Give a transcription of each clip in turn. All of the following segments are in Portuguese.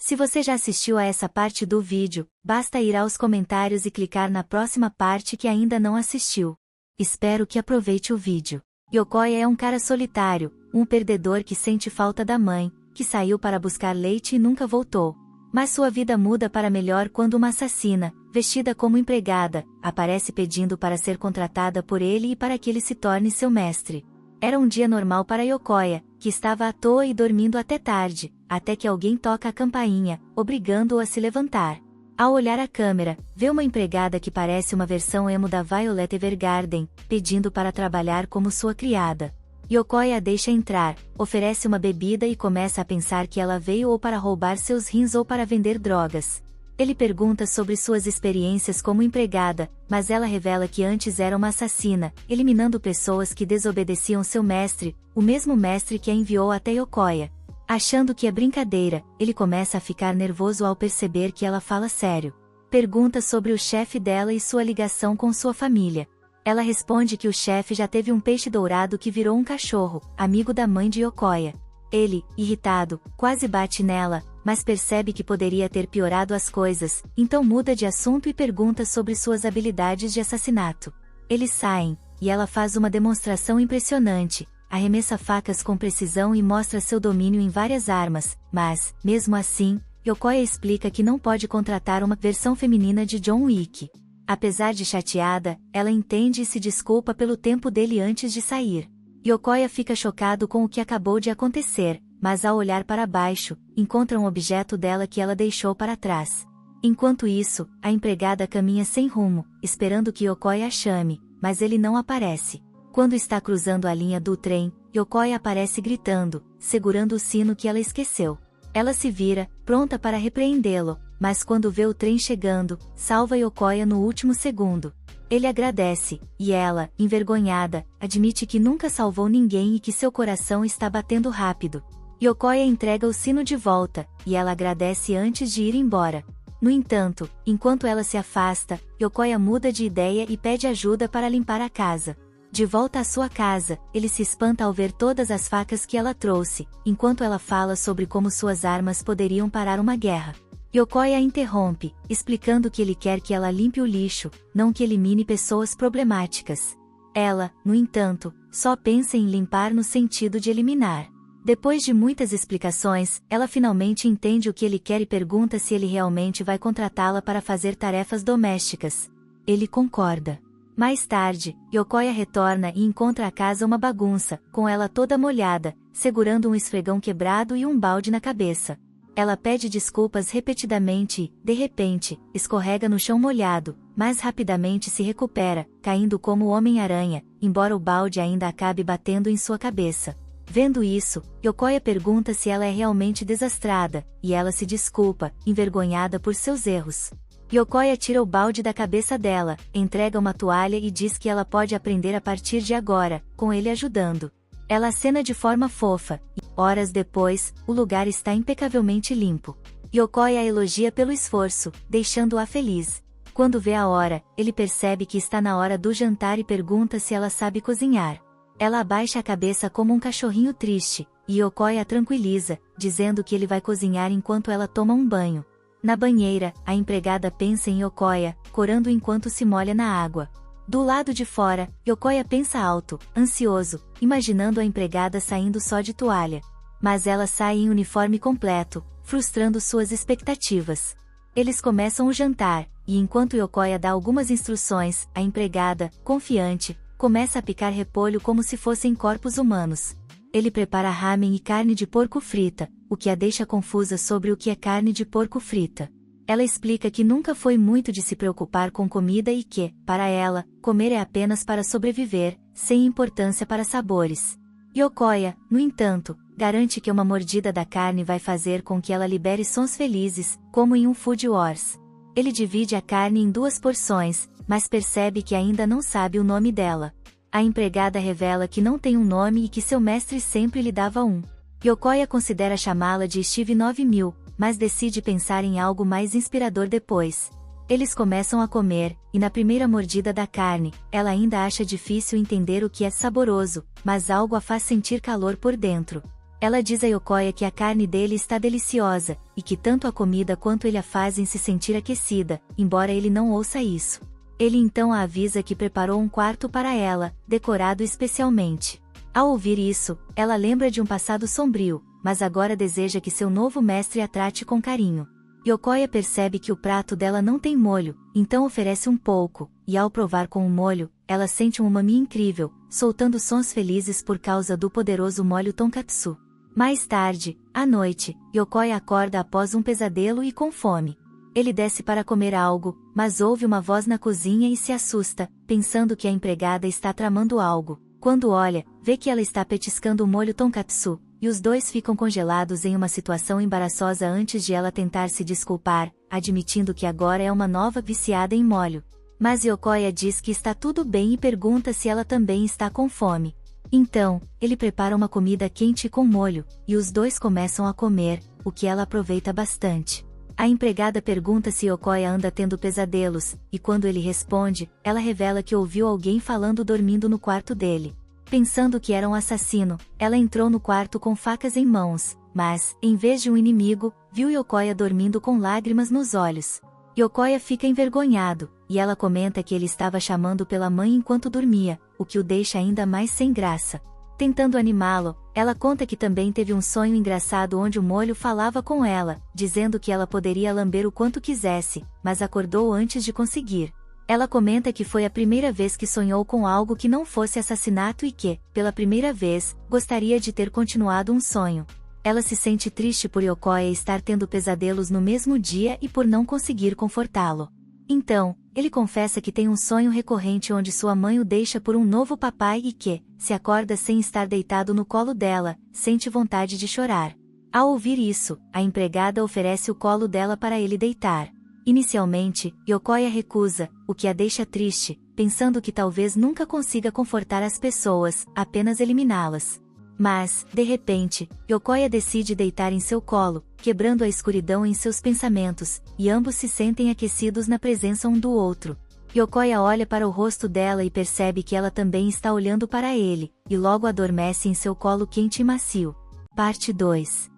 Se você já assistiu a essa parte do vídeo, basta ir aos comentários e clicar na próxima parte que ainda não assistiu. Espero que aproveite o vídeo. Yokoya é um cara solitário, um perdedor que sente falta da mãe, que saiu para buscar leite e nunca voltou. Mas sua vida muda para melhor quando uma assassina, vestida como empregada, aparece pedindo para ser contratada por ele e para que ele se torne seu mestre. Era um dia normal para Yokoya, que estava à toa e dormindo até tarde, até que alguém toca a campainha, obrigando-o a se levantar. Ao olhar a câmera, vê uma empregada que parece uma versão emo da Violet Evergarden, pedindo para trabalhar como sua criada. Yokoya a deixa entrar, oferece uma bebida e começa a pensar que ela veio ou para roubar seus rins ou para vender drogas. Ele pergunta sobre suas experiências como empregada, mas ela revela que antes era uma assassina, eliminando pessoas que desobedeciam seu mestre, o mesmo mestre que a enviou até Yokoya. Achando que é brincadeira, ele começa a ficar nervoso ao perceber que ela fala sério. Pergunta sobre o chefe dela e sua ligação com sua família. Ela responde que o chefe já teve um peixe dourado que virou um cachorro, amigo da mãe de Yokoya. Ele, irritado, quase bate nela, mas percebe que poderia ter piorado as coisas, então muda de assunto e pergunta sobre suas habilidades de assassinato. Eles saem, e ela faz uma demonstração impressionante, arremessa facas com precisão e mostra seu domínio em várias armas, mas, mesmo assim, Yokoya explica que não pode contratar uma versão feminina de John Wick. Apesar de chateada, ela entende e se desculpa pelo tempo dele antes de sair. Yokoya fica chocado com o que acabou de acontecer, mas ao olhar para baixo, encontra um objeto dela que ela deixou para trás. Enquanto isso, a empregada caminha sem rumo, esperando que Yokoya a chame, mas ele não aparece. Quando está cruzando a linha do trem, Yokoya aparece gritando, segurando o sino que ela esqueceu. Ela se vira, pronta para repreendê-lo, mas quando vê o trem chegando, salva Yokoya no último segundo. Ele agradece, e ela, envergonhada, admite que nunca salvou ninguém e que seu coração está batendo rápido. Yokoya entrega o sino de volta, e ela agradece antes de ir embora. No entanto, enquanto ela se afasta, Yokoya muda de ideia e pede ajuda para limpar a casa. De volta à sua casa, ele se espanta ao ver todas as facas que ela trouxe, enquanto ela fala sobre como suas armas poderiam parar uma guerra. Yokoya a interrompe, explicando que ele quer que ela limpe o lixo, não que elimine pessoas problemáticas. Ela, no entanto, só pensa em limpar no sentido de eliminar. Depois de muitas explicações, ela finalmente entende o que ele quer e pergunta se ele realmente vai contratá-la para fazer tarefas domésticas. Ele concorda. Mais tarde, Yokoya retorna e encontra a casa uma bagunça, com ela toda molhada, segurando um esfregão quebrado e um balde na cabeça. Ela pede desculpas repetidamente e, de repente, escorrega no chão molhado, mas rapidamente se recupera, caindo como o Homem-Aranha, embora o balde ainda acabe batendo em sua cabeça. Vendo isso, Yokoya pergunta se ela é realmente desastrada, e ela se desculpa, envergonhada por seus erros. Yokoya tira o balde da cabeça dela, entrega uma toalha e diz que ela pode aprender a partir de agora, com ele ajudando. Ela acena de forma fofa, e, horas depois, o lugar está impecavelmente limpo. Yokoya a elogia pelo esforço, deixando-a feliz. Quando vê a hora, ele percebe que está na hora do jantar e pergunta se ela sabe cozinhar. Ela abaixa a cabeça como um cachorrinho triste, e Yokoya a tranquiliza, dizendo que ele vai cozinhar enquanto ela toma um banho. Na banheira, a empregada pensa em Yokoya, corando enquanto se molha na água. Do lado de fora, Yokoya pensa alto, ansioso, imaginando a empregada saindo só de toalha. Mas ela sai em uniforme completo, frustrando suas expectativas. Eles começam o jantar, e enquanto Yokoya dá algumas instruções, a empregada, confiante, começa a picar repolho como se fossem corpos humanos. Ele prepara ramen e carne de porco frita, o que a deixa confusa sobre o que é carne de porco frita. Ela explica que nunca foi muito de se preocupar com comida e que, para ela, comer é apenas para sobreviver, sem importância para sabores. Yokoya, no entanto, garante que uma mordida da carne vai fazer com que ela libere sons felizes, como em um Food Wars. Ele divide a carne em 2 porções, mas percebe que ainda não sabe o nome dela. A empregada revela que não tem um nome e que seu mestre sempre lhe dava um. Yokoya considera chamá-la de Steve 9000, mas decide pensar em algo mais inspirador depois. Eles começam a comer, e na primeira mordida da carne, ela ainda acha difícil entender o que é saboroso, mas algo a faz sentir calor por dentro. Ela diz a Yokoya que a carne dele está deliciosa, e que tanto a comida quanto ele a fazem se sentir aquecida, embora ele não ouça isso. Ele então a avisa que preparou um quarto para ela, decorado especialmente. Ao ouvir isso, ela lembra de um passado sombrio, mas agora deseja que seu novo mestre a trate com carinho. Yokoya percebe que o prato dela não tem molho, então oferece um pouco, e ao provar com o molho, ela sente um umami incrível, soltando sons felizes por causa do poderoso molho tonkatsu. Mais tarde, à noite, Yokoya acorda após um pesadelo e com fome. Ele desce para comer algo, mas ouve uma voz na cozinha e se assusta, pensando que a empregada está tramando algo. Quando olha, vê que ela está petiscando o molho tonkatsu, e os dois ficam congelados em uma situação embaraçosa antes de ela tentar se desculpar, admitindo que agora é uma nova viciada em molho. Mas Yokoya diz que está tudo bem e pergunta se ela também está com fome. Então, ele prepara uma comida quente com molho, e os dois começam a comer, o que ela aproveita bastante. A empregada pergunta se Yokoya anda tendo pesadelos, e quando ele responde, ela revela que ouviu alguém falando dormindo no quarto dele. Pensando que era um assassino, ela entrou no quarto com facas em mãos, mas, em vez de um inimigo, viu Yokoya dormindo com lágrimas nos olhos. Yokoya fica envergonhado, e ela comenta que ele estava chamando pela mãe enquanto dormia, o que o deixa ainda mais sem graça. Tentando animá-lo, ela conta que também teve um sonho engraçado onde o molho falava com ela, dizendo que ela poderia lamber o quanto quisesse, mas acordou antes de conseguir. Ela comenta que foi a primeira vez que sonhou com algo que não fosse assassinato e que, pela primeira vez, gostaria de ter continuado um sonho. Ela se sente triste por Yokoya estar tendo pesadelos no mesmo dia e por não conseguir confortá-lo. Então, ele confessa que tem um sonho recorrente onde sua mãe o deixa por um novo papai e que, se acorda sem estar deitado no colo dela, sente vontade de chorar. Ao ouvir isso, a empregada oferece o colo dela para ele deitar. Inicialmente, Yokoya recusa, o que a deixa triste, pensando que talvez nunca consiga confortar as pessoas, apenas eliminá-las. Mas, de repente, Yokoya decide deitar em seu colo, quebrando a escuridão em seus pensamentos, e ambos se sentem aquecidos na presença um do outro. Yokoya olha para o rosto dela e percebe que ela também está olhando para ele, e logo adormece em seu colo quente e macio. Parte 2.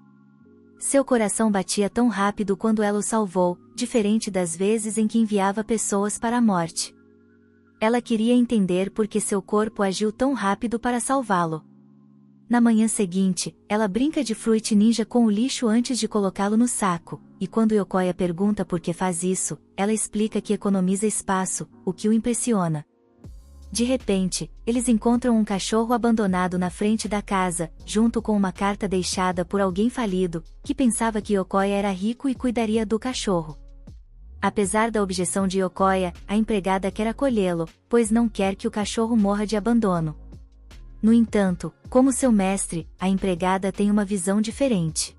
Seu coração batia tão rápido quando ela o salvou, diferente das vezes em que enviava pessoas para a morte. Ela queria entender por que seu corpo agiu tão rápido para salvá-lo. Na manhã seguinte, ela brinca de Fruit Ninja com o lixo antes de colocá-lo no saco, e quando Yokoya pergunta por que faz isso, ela explica que economiza espaço, o que o impressiona. De repente, eles encontram um cachorro abandonado na frente da casa, junto com uma carta deixada por alguém falido, que pensava que Yokoya era rico e cuidaria do cachorro. Apesar da objeção de Yokoya, a empregada quer acolhê-lo, pois não quer que o cachorro morra de abandono. No entanto, como seu mestre, a empregada tem uma visão diferente.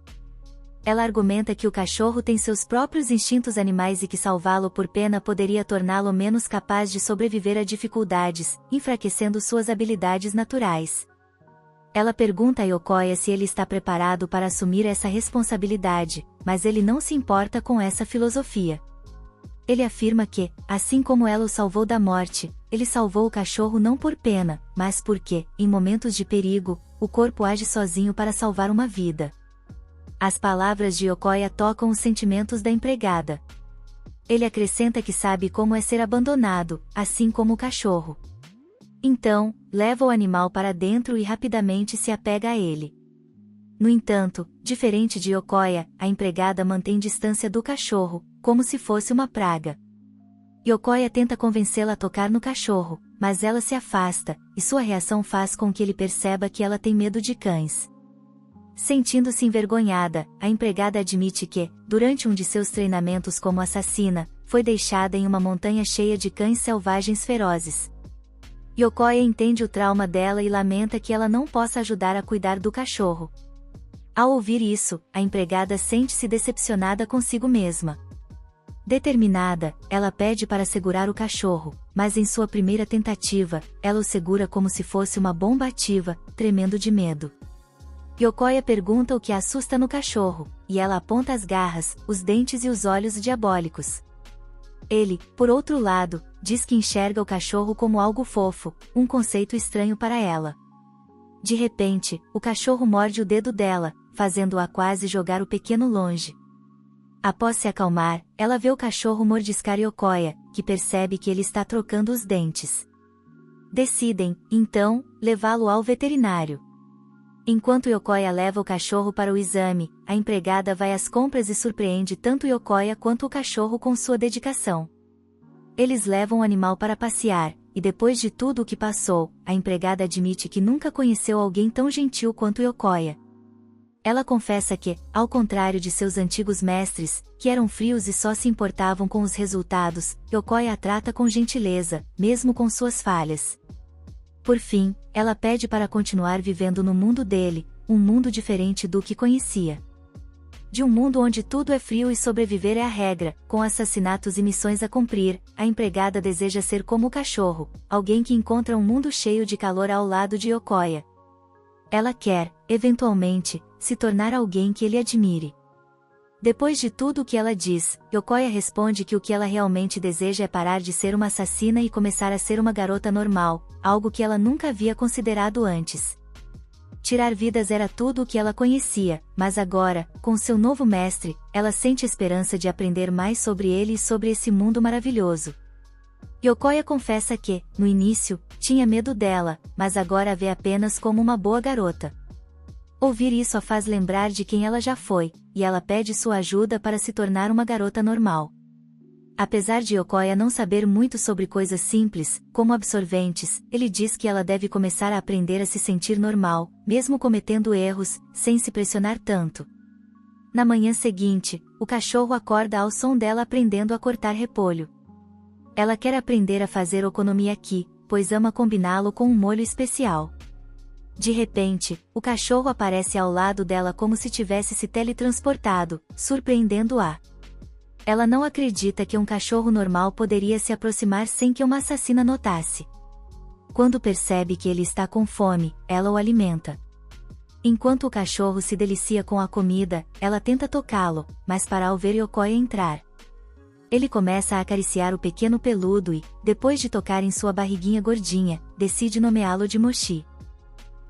Ela argumenta que o cachorro tem seus próprios instintos animais e que salvá-lo por pena poderia torná-lo menos capaz de sobreviver a dificuldades, enfraquecendo suas habilidades naturais. Ela pergunta a Yokoya se ele está preparado para assumir essa responsabilidade, mas ele não se importa com essa filosofia. Ele afirma que, assim como ela o salvou da morte, ele salvou o cachorro não por pena, mas porque, em momentos de perigo, o corpo age sozinho para salvar uma vida. As palavras de Yokoya tocam os sentimentos da empregada. Ele acrescenta que sabe como é ser abandonado, assim como o cachorro. Então, leva o animal para dentro e rapidamente se apega a ele. No entanto, diferente de Yokoya, a empregada mantém distância do cachorro, como se fosse uma praga. Yokoya tenta convencê-la a tocar no cachorro, mas ela se afasta, e sua reação faz com que ele perceba que ela tem medo de cães. Sentindo-se envergonhada, a empregada admite que, durante um de seus treinamentos como assassina, foi deixada em uma montanha cheia de cães selvagens ferozes. Yokoya entende o trauma dela e lamenta que ela não possa ajudar a cuidar do cachorro. Ao ouvir isso, a empregada sente-se decepcionada consigo mesma. Determinada, ela pede para segurar o cachorro, mas em sua primeira tentativa, ela o segura como se fosse uma bomba ativa, tremendo de medo. Yokoya pergunta o que a assusta no cachorro, e ela aponta as garras, os dentes e os olhos diabólicos. Ele, por outro lado, diz que enxerga o cachorro como algo fofo, um conceito estranho para ela. De repente, o cachorro morde o dedo dela, fazendo-a quase jogar o pequeno longe. Após se acalmar, ela vê o cachorro mordiscar Yokoya, que percebe que ele está trocando os dentes. Decidem, então, levá-lo ao veterinário. Enquanto Yokoya leva o cachorro para o exame, a empregada vai às compras e surpreende tanto Yokoya quanto o cachorro com sua dedicação. Eles levam o animal para passear, e depois de tudo o que passou, a empregada admite que nunca conheceu alguém tão gentil quanto Yokoya. Ela confessa que, ao contrário de seus antigos mestres, que eram frios e só se importavam com os resultados, Yokoya a trata com gentileza, mesmo com suas falhas. Por fim, ela pede para continuar vivendo no mundo dele, um mundo diferente do que conhecia. De um mundo onde tudo é frio e sobreviver é a regra, com assassinatos e missões a cumprir, a empregada deseja ser como o cachorro, alguém que encontra um mundo cheio de calor ao lado de Yokoya. Ela quer, eventualmente, se tornar alguém que ele admire. Depois de tudo o que ela diz, Yokoya responde que o que ela realmente deseja é parar de ser uma assassina e começar a ser uma garota normal, algo que ela nunca havia considerado antes. Tirar vidas era tudo o que ela conhecia, mas agora, com seu novo mestre, ela sente esperança de aprender mais sobre ele e sobre esse mundo maravilhoso. Yokoya confessa que, no início, tinha medo dela, mas agora a vê apenas como uma boa garota. Ouvir isso a faz lembrar de quem ela já foi, e ela pede sua ajuda para se tornar uma garota normal. Apesar de Yokoya não saber muito sobre coisas simples, como absorventes, ele diz que ela deve começar a aprender a se sentir normal, mesmo cometendo erros, sem se pressionar tanto. Na manhã seguinte, o cachorro acorda ao som dela aprendendo a cortar repolho. Ela quer aprender a fazer okonomiyaki, pois ama combiná-lo com um molho especial. De repente, o cachorro aparece ao lado dela como se tivesse se teletransportado, surpreendendo-a. Ela não acredita que um cachorro normal poderia se aproximar sem que uma assassina notasse. Quando percebe que ele está com fome, ela o alimenta. Enquanto o cachorro se delicia com a comida, ela tenta tocá-lo, mas para ao ver Yokoya entrar. Ele começa a acariciar o pequeno peludo e, depois de tocar em sua barriguinha gordinha, decide nomeá-lo de Mochi.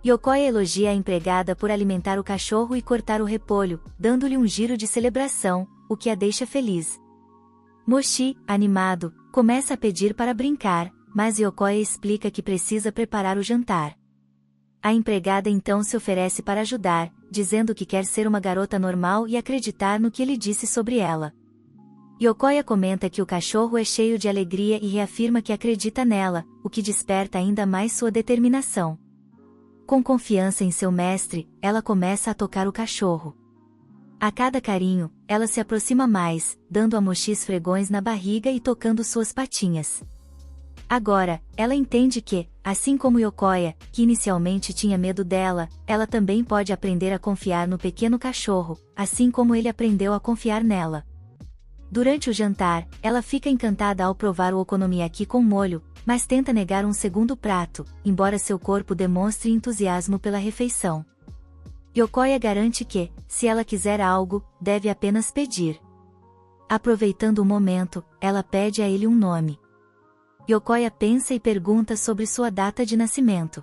Yokoya elogia a empregada por alimentar o cachorro e cortar o repolho, dando-lhe um giro de celebração, o que a deixa feliz. Mochi, animado, começa a pedir para brincar, mas Yokoya explica que precisa preparar o jantar. A empregada então se oferece para ajudar, dizendo que quer ser uma garota normal e acreditar no que ele disse sobre ela. Yokoya comenta que o cachorro é cheio de alegria e reafirma que acredita nela, o que desperta ainda mais sua determinação. Com confiança em seu mestre, ela começa a tocar o cachorro. A cada carinho, ela se aproxima mais, dando a Mochi esfregões na barriga e tocando suas patinhas. Agora, ela entende que, assim como Yokoya, que inicialmente tinha medo dela, ela também pode aprender a confiar no pequeno cachorro, assim como ele aprendeu a confiar nela. Durante o jantar, ela fica encantada ao provar o okonomiyaki com molho, mas tenta negar um segundo prato, embora seu corpo demonstre entusiasmo pela refeição. Yokoya garante que, se ela quiser algo, deve apenas pedir. Aproveitando o momento, ela pede a ele um nome. Yokoya pensa e pergunta sobre sua data de nascimento.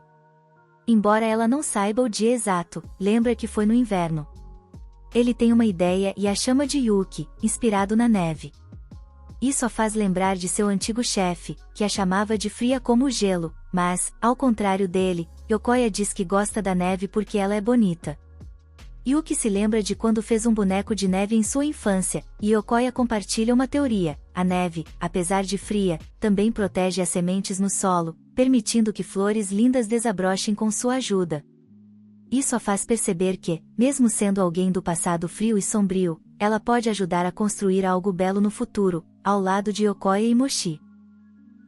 Embora ela não saiba o dia exato, lembra que foi no inverno. Ele tem uma ideia e a chama de Yuki, inspirado na neve. Isso a faz lembrar de seu antigo chefe, que a chamava de fria como o gelo, mas, ao contrário dele, Yokoya diz que gosta da neve porque ela é bonita. Yuki se lembra de quando fez um boneco de neve em sua infância, e Yokoya compartilha uma teoria: a neve, apesar de fria, também protege as sementes no solo, permitindo que flores lindas desabrochem com sua ajuda. Isso a faz perceber que, mesmo sendo alguém do passado frio e sombrio, ela pode ajudar a construir algo belo no futuro, ao lado de Yokoya e Mochi.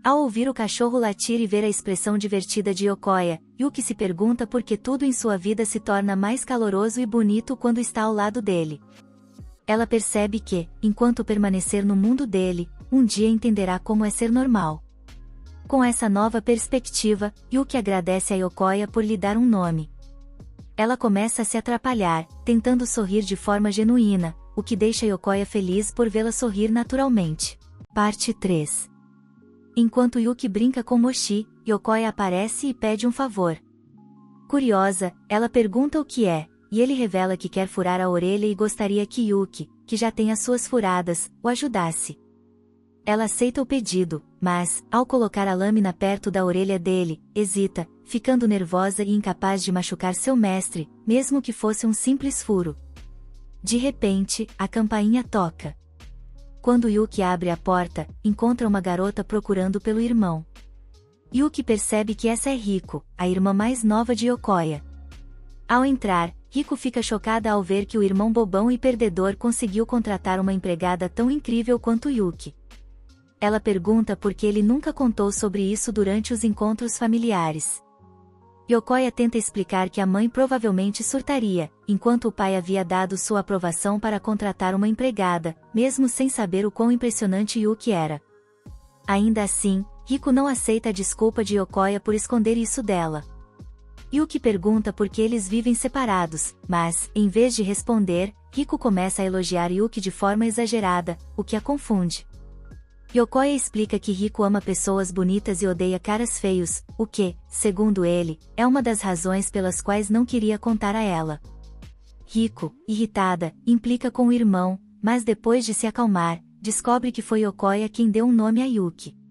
Ao ouvir o cachorro latir e ver a expressão divertida de Yokoya, Yuki se pergunta por que tudo em sua vida se torna mais caloroso e bonito quando está ao lado dele. Ela percebe que, enquanto permanecer no mundo dele, um dia entenderá como é ser normal. Com essa nova perspectiva, Yuki agradece a Yokoya por lhe dar um nome. Ela começa a se atrapalhar, tentando sorrir de forma genuína, o que deixa Yokoya feliz por vê-la sorrir naturalmente. Parte 3. Enquanto Yuki brinca com Mochi, Yokoya aparece e pede um favor. Curiosa, ela pergunta o que é, e ele revela que quer furar a orelha e gostaria que Yuki, que já tem as suas furadas, o ajudasse. Ela aceita o pedido, mas, ao colocar a lâmina perto da orelha dele, hesita, ficando nervosa e incapaz de machucar seu mestre, mesmo que fosse um simples furo. De repente, a campainha toca. Quando Yuki abre a porta, encontra uma garota procurando pelo irmão. Yuki percebe que essa é Riko, a irmã mais nova de Yokoya. Ao entrar, Riko fica chocada ao ver que o irmão bobão e perdedor conseguiu contratar uma empregada tão incrível quanto Yuki. Ela pergunta por que ele nunca contou sobre isso durante os encontros familiares. Yokoya tenta explicar que a mãe provavelmente surtaria, enquanto o pai havia dado sua aprovação para contratar uma empregada, mesmo sem saber o quão impressionante Yuki era. Ainda assim, Riko não aceita a desculpa de Yokoya por esconder isso dela. Yuki pergunta por que eles vivem separados, mas, em vez de responder, Riko começa a elogiar Yuki de forma exagerada, o que a confunde. Yokoya explica que Riko ama pessoas bonitas e odeia caras feios, o que, segundo ele, é uma das razões pelas quais não queria contar a ela. Riko, irritada, implica com o irmão, mas depois de se acalmar, descobre que foi Yokoya quem deu um nome a Yuki.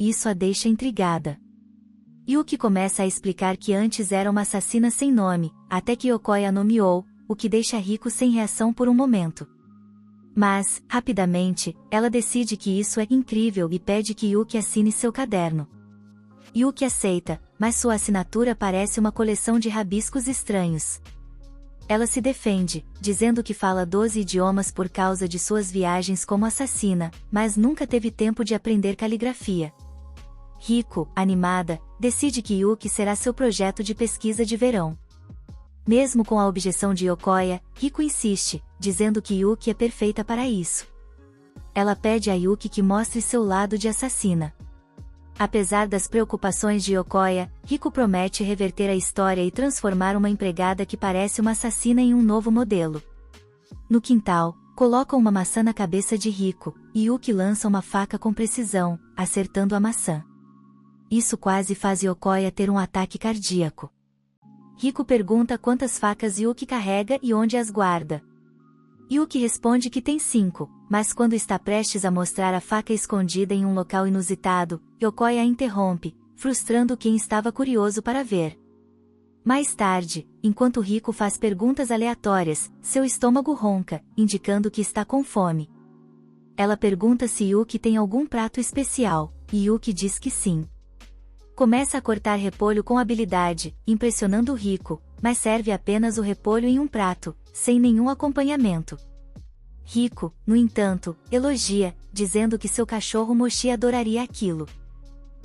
Isso a deixa intrigada. Yuki começa a explicar que antes era uma assassina sem nome, até que Yokoya a nomeou, o que deixa Riko sem reação por um momento. Mas, rapidamente, ela decide que isso é incrível e pede que Yuki assine seu caderno. Yuki aceita, mas sua assinatura parece uma coleção de rabiscos estranhos. Ela se defende, dizendo que fala 12 idiomas por causa de suas viagens como assassina, mas nunca teve tempo de aprender caligrafia. Riko, animada, decide que Yuki será seu projeto de pesquisa de verão. Mesmo com a objeção de Yokoya, Riko insiste, dizendo que Yuki é perfeita para isso. Ela pede a Yuki que mostre seu lado de assassina. Apesar das preocupações de Yokoya, Riko promete reverter a história e transformar uma empregada que parece uma assassina em um novo modelo. No quintal, colocam uma maçã na cabeça de Riko, e Yuki lança uma faca com precisão, acertando a maçã. Isso quase faz Yokoya ter um ataque cardíaco. Riko pergunta quantas facas Yuki carrega e onde as guarda. Yuki responde que tem 5, mas quando está prestes a mostrar a faca escondida em um local inusitado, Yokoya a interrompe, frustrando quem estava curioso para ver. Mais tarde, enquanto Riko faz perguntas aleatórias, seu estômago ronca, indicando que está com fome. Ela pergunta se Yuki tem algum prato especial, e Yuki diz que sim. Começa a cortar repolho com habilidade, impressionando Riko, mas serve apenas o repolho em um prato, sem nenhum acompanhamento. Riko, no entanto, elogia, dizendo que seu cachorro Mochi adoraria aquilo.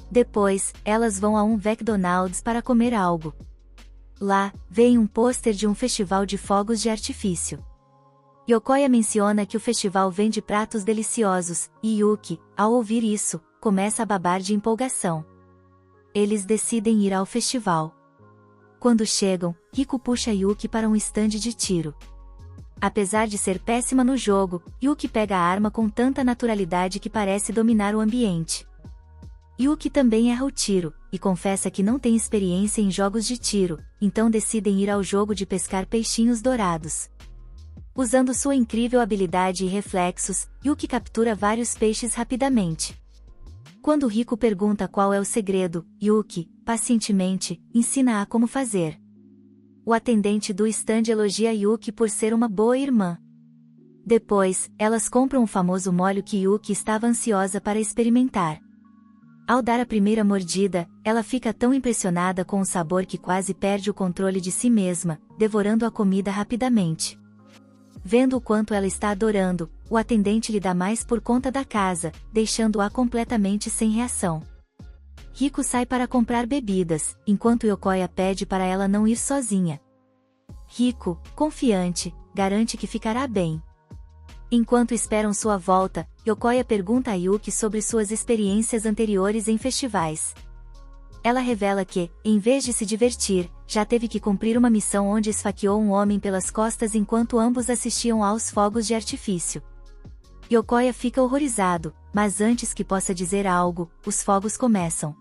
Depois, elas vão a um McDonald's para comer algo. Lá, veem um pôster de um festival de fogos de artifício. Yokoya menciona que o festival vende pratos deliciosos, e Yuki, ao ouvir isso, começa a babar de empolgação. Eles decidem ir ao festival. Quando chegam, Riko puxa Yuki para um estande de tiro. Apesar de ser péssima no jogo, Yuki pega a arma com tanta naturalidade que parece dominar o ambiente. Yuki também erra o tiro, e confessa que não tem experiência em jogos de tiro, então decidem ir ao jogo de pescar peixinhos dourados. Usando sua incrível habilidade e reflexos, Yuki captura vários peixes rapidamente. Quando Riko pergunta qual é o segredo, Yuki, pacientemente, ensina-a como fazer. O atendente do stand elogia Yuki por ser uma boa irmã. Depois, elas compram o famoso molho que Yuki estava ansiosa para experimentar. Ao dar a primeira mordida, ela fica tão impressionada com o sabor que quase perde o controle de si mesma, devorando a comida rapidamente. Vendo o quanto ela está adorando, o atendente lhe dá mais por conta da casa, deixando-a completamente sem reação. Riko sai para comprar bebidas, enquanto Yokoya pede para ela não ir sozinha. Riko, confiante, garante que ficará bem. Enquanto esperam sua volta, Yokoya pergunta a Yuki sobre suas experiências anteriores em festivais. Ela revela que, em vez de se divertir, já teve que cumprir uma missão onde esfaqueou um homem pelas costas enquanto ambos assistiam aos fogos de artifício. Yokoya fica horrorizado, mas antes que possa dizer algo, os fogos começam.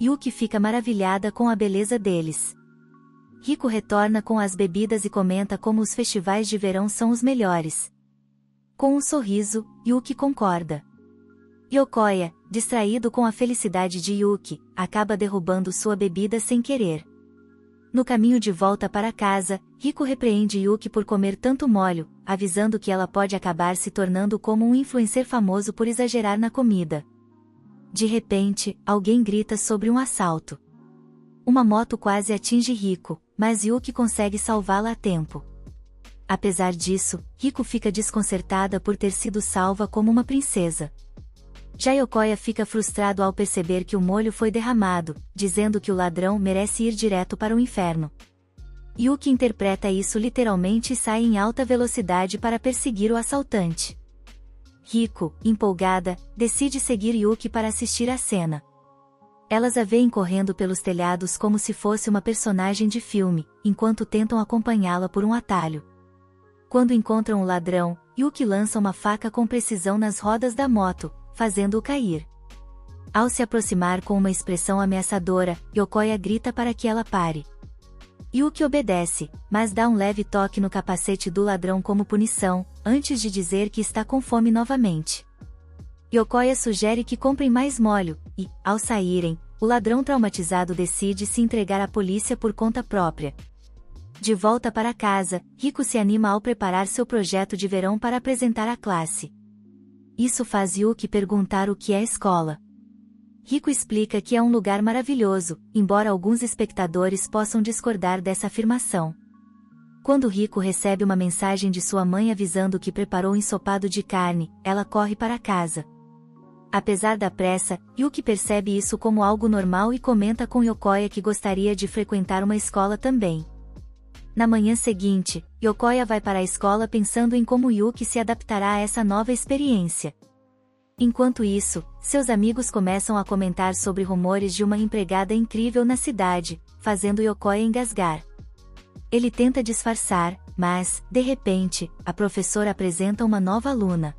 Yuki fica maravilhada com a beleza deles. Riko retorna com as bebidas e comenta como os festivais de verão são os melhores. Com um sorriso, Yuki concorda. Yokoya, distraído com a felicidade de Yuki, acaba derrubando sua bebida sem querer. No caminho de volta para casa, Riko repreende Yuki por comer tanto molho, avisando que ela pode acabar se tornando como um influencer famoso por exagerar na comida. De repente, alguém grita sobre um assalto. Uma moto quase atinge Riko, mas Yuki consegue salvá-la a tempo. Apesar disso, Riko fica desconcertada por ter sido salva como uma princesa. Já Yokoya fica frustrado ao perceber que o molho foi derramado, dizendo que o ladrão merece ir direto para o inferno. Yuki interpreta isso literalmente e sai em alta velocidade para perseguir o assaltante. Riko, empolgada, decide seguir Yuki para assistir à cena. Elas a veem correndo pelos telhados como se fosse uma personagem de filme, enquanto tentam acompanhá-la por um atalho. Quando encontram o ladrão, Yuki lança uma faca com precisão nas rodas da moto, fazendo-o cair. Ao se aproximar com uma expressão ameaçadora, Yokoya grita para que ela pare. Yuki obedece, mas dá um leve toque no capacete do ladrão como punição, antes de dizer que está com fome novamente. Yokoya sugere que comprem mais molho, e, ao saírem, o ladrão traumatizado decide se entregar à polícia por conta própria. De volta para casa, Riko se anima ao preparar seu projeto de verão para apresentar à classe. Isso faz Yuki perguntar o que é a escola. Riko explica que é um lugar maravilhoso, embora alguns espectadores possam discordar dessa afirmação. Quando Riko recebe uma mensagem de sua mãe avisando que preparou um ensopado de carne, ela corre para casa. Apesar da pressa, Yuki percebe isso como algo normal e comenta com Yokoya que gostaria de frequentar uma escola também. Na manhã seguinte, Yokoya vai para a escola pensando em como Yuki se adaptará a essa nova experiência. Enquanto isso, seus amigos começam a comentar sobre rumores de uma empregada incrível na cidade, fazendo Yokoya engasgar. Ele tenta disfarçar, mas, de repente, a professora apresenta uma nova aluna.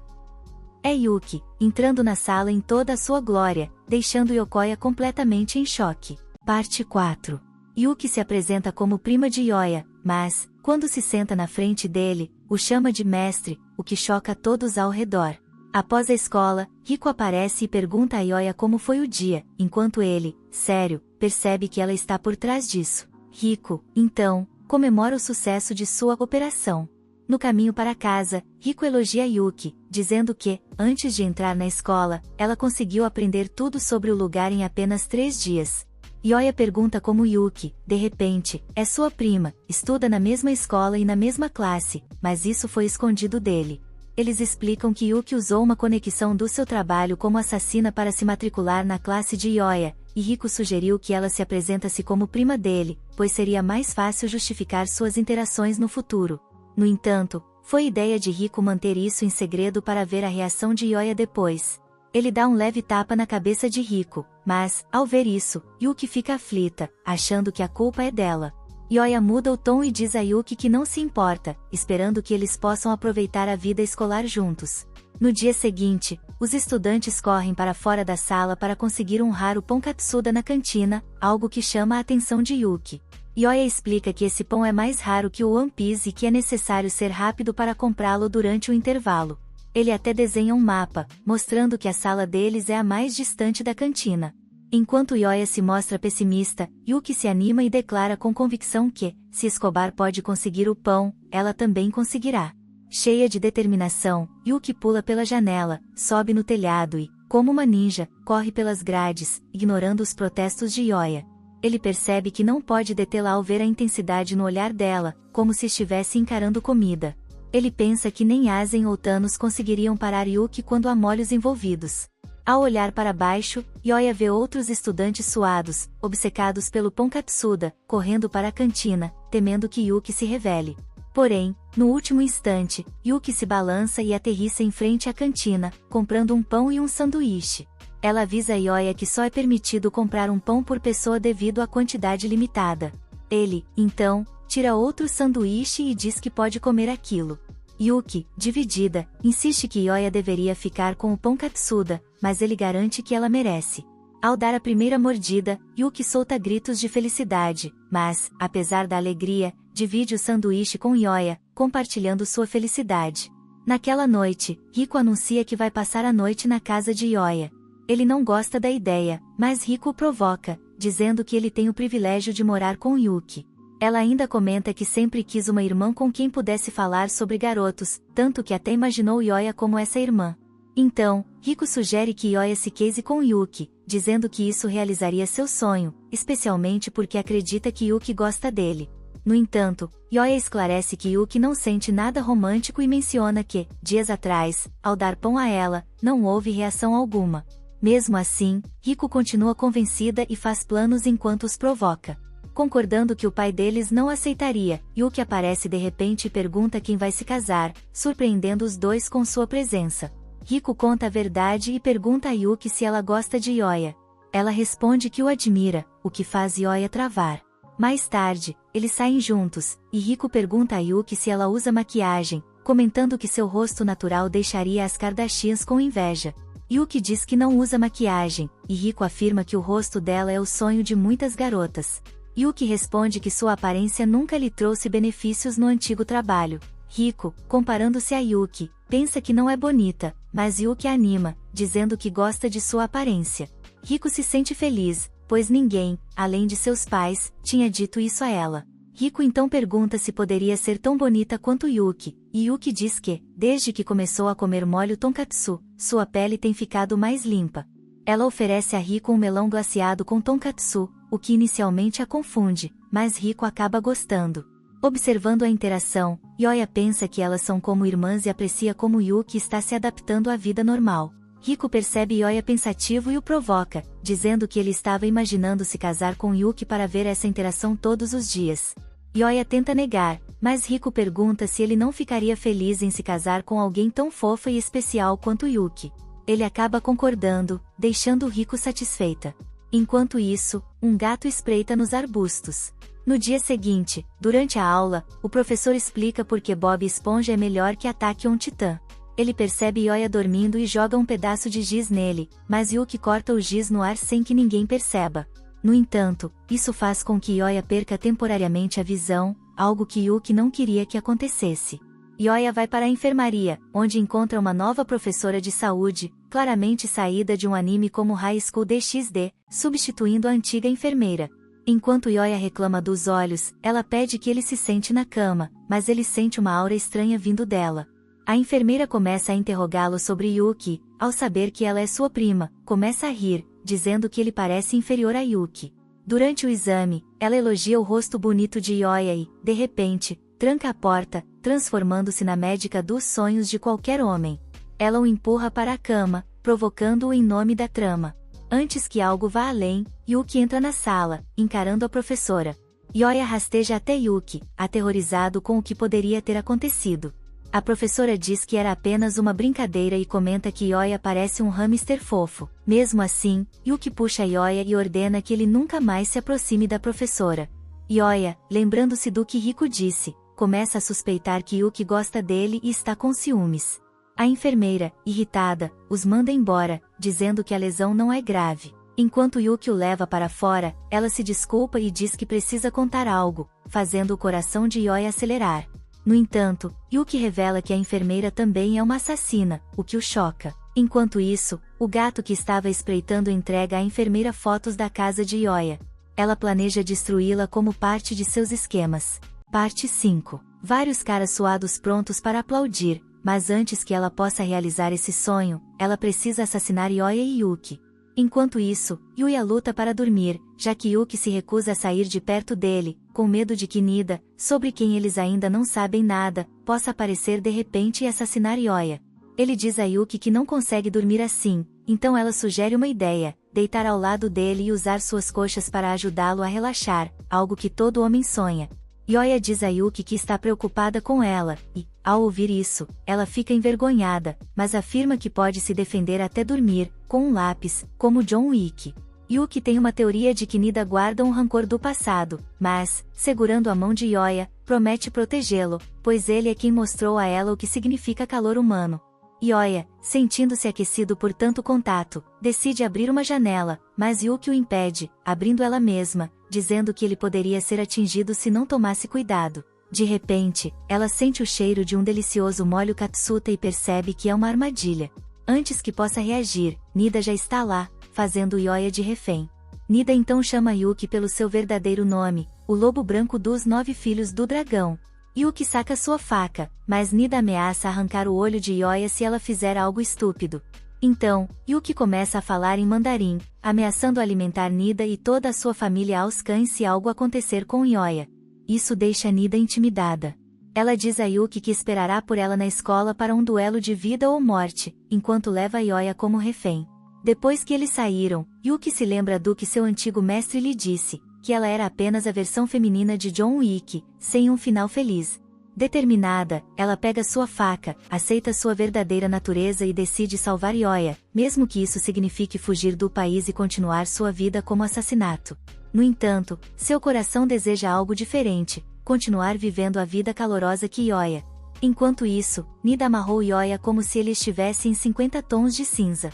É Yuki, entrando na sala em toda a sua glória, deixando Yokoya completamente em choque. Parte 4. Yuki se apresenta como prima de Yoya, mas, quando se senta na frente dele, o chama de mestre, o que choca todos ao redor. Após a escola, Riko aparece e pergunta a Yoya como foi o dia, enquanto ele, sério, percebe que ela está por trás disso. Riko, então, comemora o sucesso de sua operação. No caminho para casa, Riko elogia Yuki, dizendo que, antes de entrar na escola, ela conseguiu aprender tudo sobre o lugar em apenas 3 dias. Yoya pergunta como Yuki, de repente, é sua prima, estuda na mesma escola e na mesma classe, mas isso foi escondido dele. Eles explicam que Yuki usou uma conexão do seu trabalho como assassina para se matricular na classe de Yoya, e Riko sugeriu que ela se apresentasse como prima dele, pois seria mais fácil justificar suas interações no futuro. No entanto, foi ideia de Riko manter isso em segredo para ver a reação de Yoya depois. Ele dá um leve tapa na cabeça de Riko, mas, ao ver isso, Yuki fica aflita, achando que a culpa é dela. Yoya muda o tom e diz a Yuki que não se importa, esperando que eles possam aproveitar a vida escolar juntos. No dia seguinte, os estudantes correm para fora da sala para conseguir um raro pão katsuda na cantina, algo que chama a atenção de Yuki. Yoya explica que esse pão é mais raro que o One Piece e que é necessário ser rápido para comprá-lo durante o intervalo. Ele até desenha um mapa, mostrando que a sala deles é a mais distante da cantina. Enquanto Yoya se mostra pessimista, Yuki se anima e declara com convicção que, se Escobar pode conseguir o pão, ela também conseguirá. Cheia de determinação, Yuki pula pela janela, sobe no telhado e, como uma ninja, corre pelas grades, ignorando os protestos de Yoya. Ele percebe que não pode detê-la ao ver a intensidade no olhar dela, como se estivesse encarando comida. Ele pensa que nem Asen ou Thanos conseguiriam parar Yuki quando há molhos envolvidos. Ao olhar para baixo, Yoya vê outros estudantes suados, obcecados pelo pão katsuda, correndo para a cantina, temendo que Yuki se revele. Porém, no último instante, Yuki se balança e aterrissa em frente à cantina, comprando um pão e um sanduíche. Ela avisa Yoya que só é permitido comprar um pão por pessoa devido à quantidade limitada. Ele, então, tira outro sanduíche e diz que pode comer aquilo. Yuki, dividida, insiste que Yoya deveria ficar com o pão katsuda, mas ele garante que ela merece. Ao dar a primeira mordida, Yuki solta gritos de felicidade, mas, apesar da alegria, divide o sanduíche com Yoya, compartilhando sua felicidade. Naquela noite, Riku anuncia que vai passar a noite na casa de Yoya. Ele não gosta da ideia, mas Riku o provoca, dizendo que ele tem o privilégio de morar com Yuki. Ela ainda comenta que sempre quis uma irmã com quem pudesse falar sobre garotos, tanto que até imaginou Yoya como essa irmã. Então, Riku sugere que Yoya se case com Yuki, dizendo que isso realizaria seu sonho, especialmente porque acredita que Yuki gosta dele. No entanto, Yoya esclarece que Yuki não sente nada romântico e menciona que, dias atrás, ao dar pão a ela, não houve reação alguma. Mesmo assim, Riku continua convencida e faz planos enquanto os provoca. Concordando que o pai deles não aceitaria, Yuki aparece de repente e pergunta quem vai se casar, surpreendendo os dois com sua presença. Riku conta a verdade e pergunta a Yuki se ela gosta de Yoya. Ela responde que o admira, o que faz Yoya travar. Mais tarde, eles saem juntos, e Riku pergunta a Yuki se ela usa maquiagem, comentando que seu rosto natural deixaria as Kardashians com inveja. Yuki diz que não usa maquiagem, e Riku afirma que o rosto dela é o sonho de muitas garotas. Yuki responde que sua aparência nunca lhe trouxe benefícios no antigo trabalho. Riku, comparando-se a Yuki, pensa que não é bonita, mas Yuki a anima, dizendo que gosta de sua aparência. Riku se sente feliz, pois ninguém, além de seus pais, tinha dito isso a ela. Riku então pergunta se poderia ser tão bonita quanto Yuki, e Yuki diz que, desde que começou a comer molho tonkatsu, sua pele tem ficado mais limpa. Ela oferece a Riku um melão glaciado com tonkatsu, o que inicialmente a confunde, mas Riku acaba gostando. Observando a interação, Yoya pensa que elas são como irmãs e aprecia como Yuki está se adaptando à vida normal. Riku percebe Yoya pensativo e o provoca, dizendo que ele estava imaginando se casar com Yuki para ver essa interação todos os dias. Yoya tenta negar, mas Riku pergunta se ele não ficaria feliz em se casar com alguém tão fofa e especial quanto Yuki. Ele acaba concordando, deixando Riku satisfeita. Enquanto isso, um gato espreita nos arbustos. No dia seguinte, durante a aula, o professor explica por que Bob Esponja é melhor que Ataque on Titan. Ele percebe Yoya dormindo e joga um pedaço de giz nele, mas Yuki corta o giz no ar sem que ninguém perceba. No entanto, isso faz com que Yoya perca temporariamente a visão, algo que Yuki não queria que acontecesse. Yoya vai para a enfermaria, onde encontra uma nova professora de saúde, claramente saída de um anime como High School DxD, substituindo a antiga enfermeira. Enquanto Yoya reclama dos olhos, ela pede que ele se sente na cama, mas ele sente uma aura estranha vindo dela. A enfermeira começa a interrogá-lo sobre Yuki, ao saber que ela é sua prima, começa a rir, dizendo que ele parece inferior a Yuki. Durante o exame, ela elogia o rosto bonito de Yoya e, de repente, tranca a porta, transformando-se na médica dos sonhos de qualquer homem. Ela o empurra para a cama, provocando-o em nome da trama. Antes que algo vá além, Yuki entra na sala, encarando a professora. Yoya rasteja até Yuki, aterrorizado com o que poderia ter acontecido. A professora diz que era apenas uma brincadeira e comenta que Yoya parece um hamster fofo. Mesmo assim, Yuki puxa Yoya e ordena que ele nunca mais se aproxime da professora. Yoya, lembrando-se do que Riku disse, começa a suspeitar que Yuki gosta dele e está com ciúmes. A enfermeira, irritada, os manda embora, dizendo que a lesão não é grave. Enquanto Yuki o leva para fora, ela se desculpa e diz que precisa contar algo, fazendo o coração de Yoya acelerar. No entanto, Yuki revela que a enfermeira também é uma assassina, o que o choca. Enquanto isso, o gato que estava espreitando entrega à enfermeira fotos da casa de Yoya. Ela planeja destruí-la como parte de seus esquemas. Parte 5. Vários caras suados prontos para aplaudir, mas antes que ela possa realizar esse sonho, ela precisa assassinar Yoya e Yuki. Enquanto isso, Yuya luta para dormir, já que Yuki se recusa a sair de perto dele, com medo de que Nida, sobre quem eles ainda não sabem nada, possa aparecer de repente e assassinar Yoya. Ele diz a Yuki que não consegue dormir assim, então ela sugere uma ideia, deitar ao lado dele e usar suas coxas para ajudá-lo a relaxar, algo que todo homem sonha. Yoya diz a Yuki que está preocupada com ela, e, ao ouvir isso, ela fica envergonhada, mas afirma que pode se defender até dormir, com um lápis, como John Wick. Yuki tem uma teoria de que Nida guarda um rancor do passado, mas, segurando a mão de Yoya, promete protegê-lo, pois ele é quem mostrou a ela o que significa calor humano. Ioya, sentindo-se aquecido por tanto contato, decide abrir uma janela, mas Yuki o impede, abrindo ela mesma, dizendo que ele poderia ser atingido se não tomasse cuidado. De repente, ela sente o cheiro de um delicioso molho katsuta e percebe que é uma armadilha. Antes que possa reagir, Nida já está lá, fazendo Ioya de refém. Nida então chama Yuki pelo seu verdadeiro nome, o lobo branco dos 9 filhos do dragão. Yuki saca sua faca, mas Nida ameaça arrancar o olho de Ioya se ela fizer algo estúpido. Então, Yuki começa a falar em mandarim, ameaçando alimentar Nida e toda a sua família aos cães se algo acontecer com Ioya. Isso deixa Nida intimidada. Ela diz a Yuki que esperará por ela na escola para um duelo de vida ou morte, enquanto leva Ioya como refém. Depois que eles saíram, Yuki se lembra do que seu antigo mestre lhe disse, que ela era apenas a versão feminina de John Wick, sem um final feliz. Determinada, ela pega sua faca, aceita sua verdadeira natureza e decide salvar Ioya, mesmo que isso signifique fugir do país e continuar sua vida como assassinato. No entanto, seu coração deseja algo diferente, continuar vivendo a vida calorosa que Ioya. Enquanto isso, Nida amarrou Ioya como se ele estivesse em 50 tons de cinza.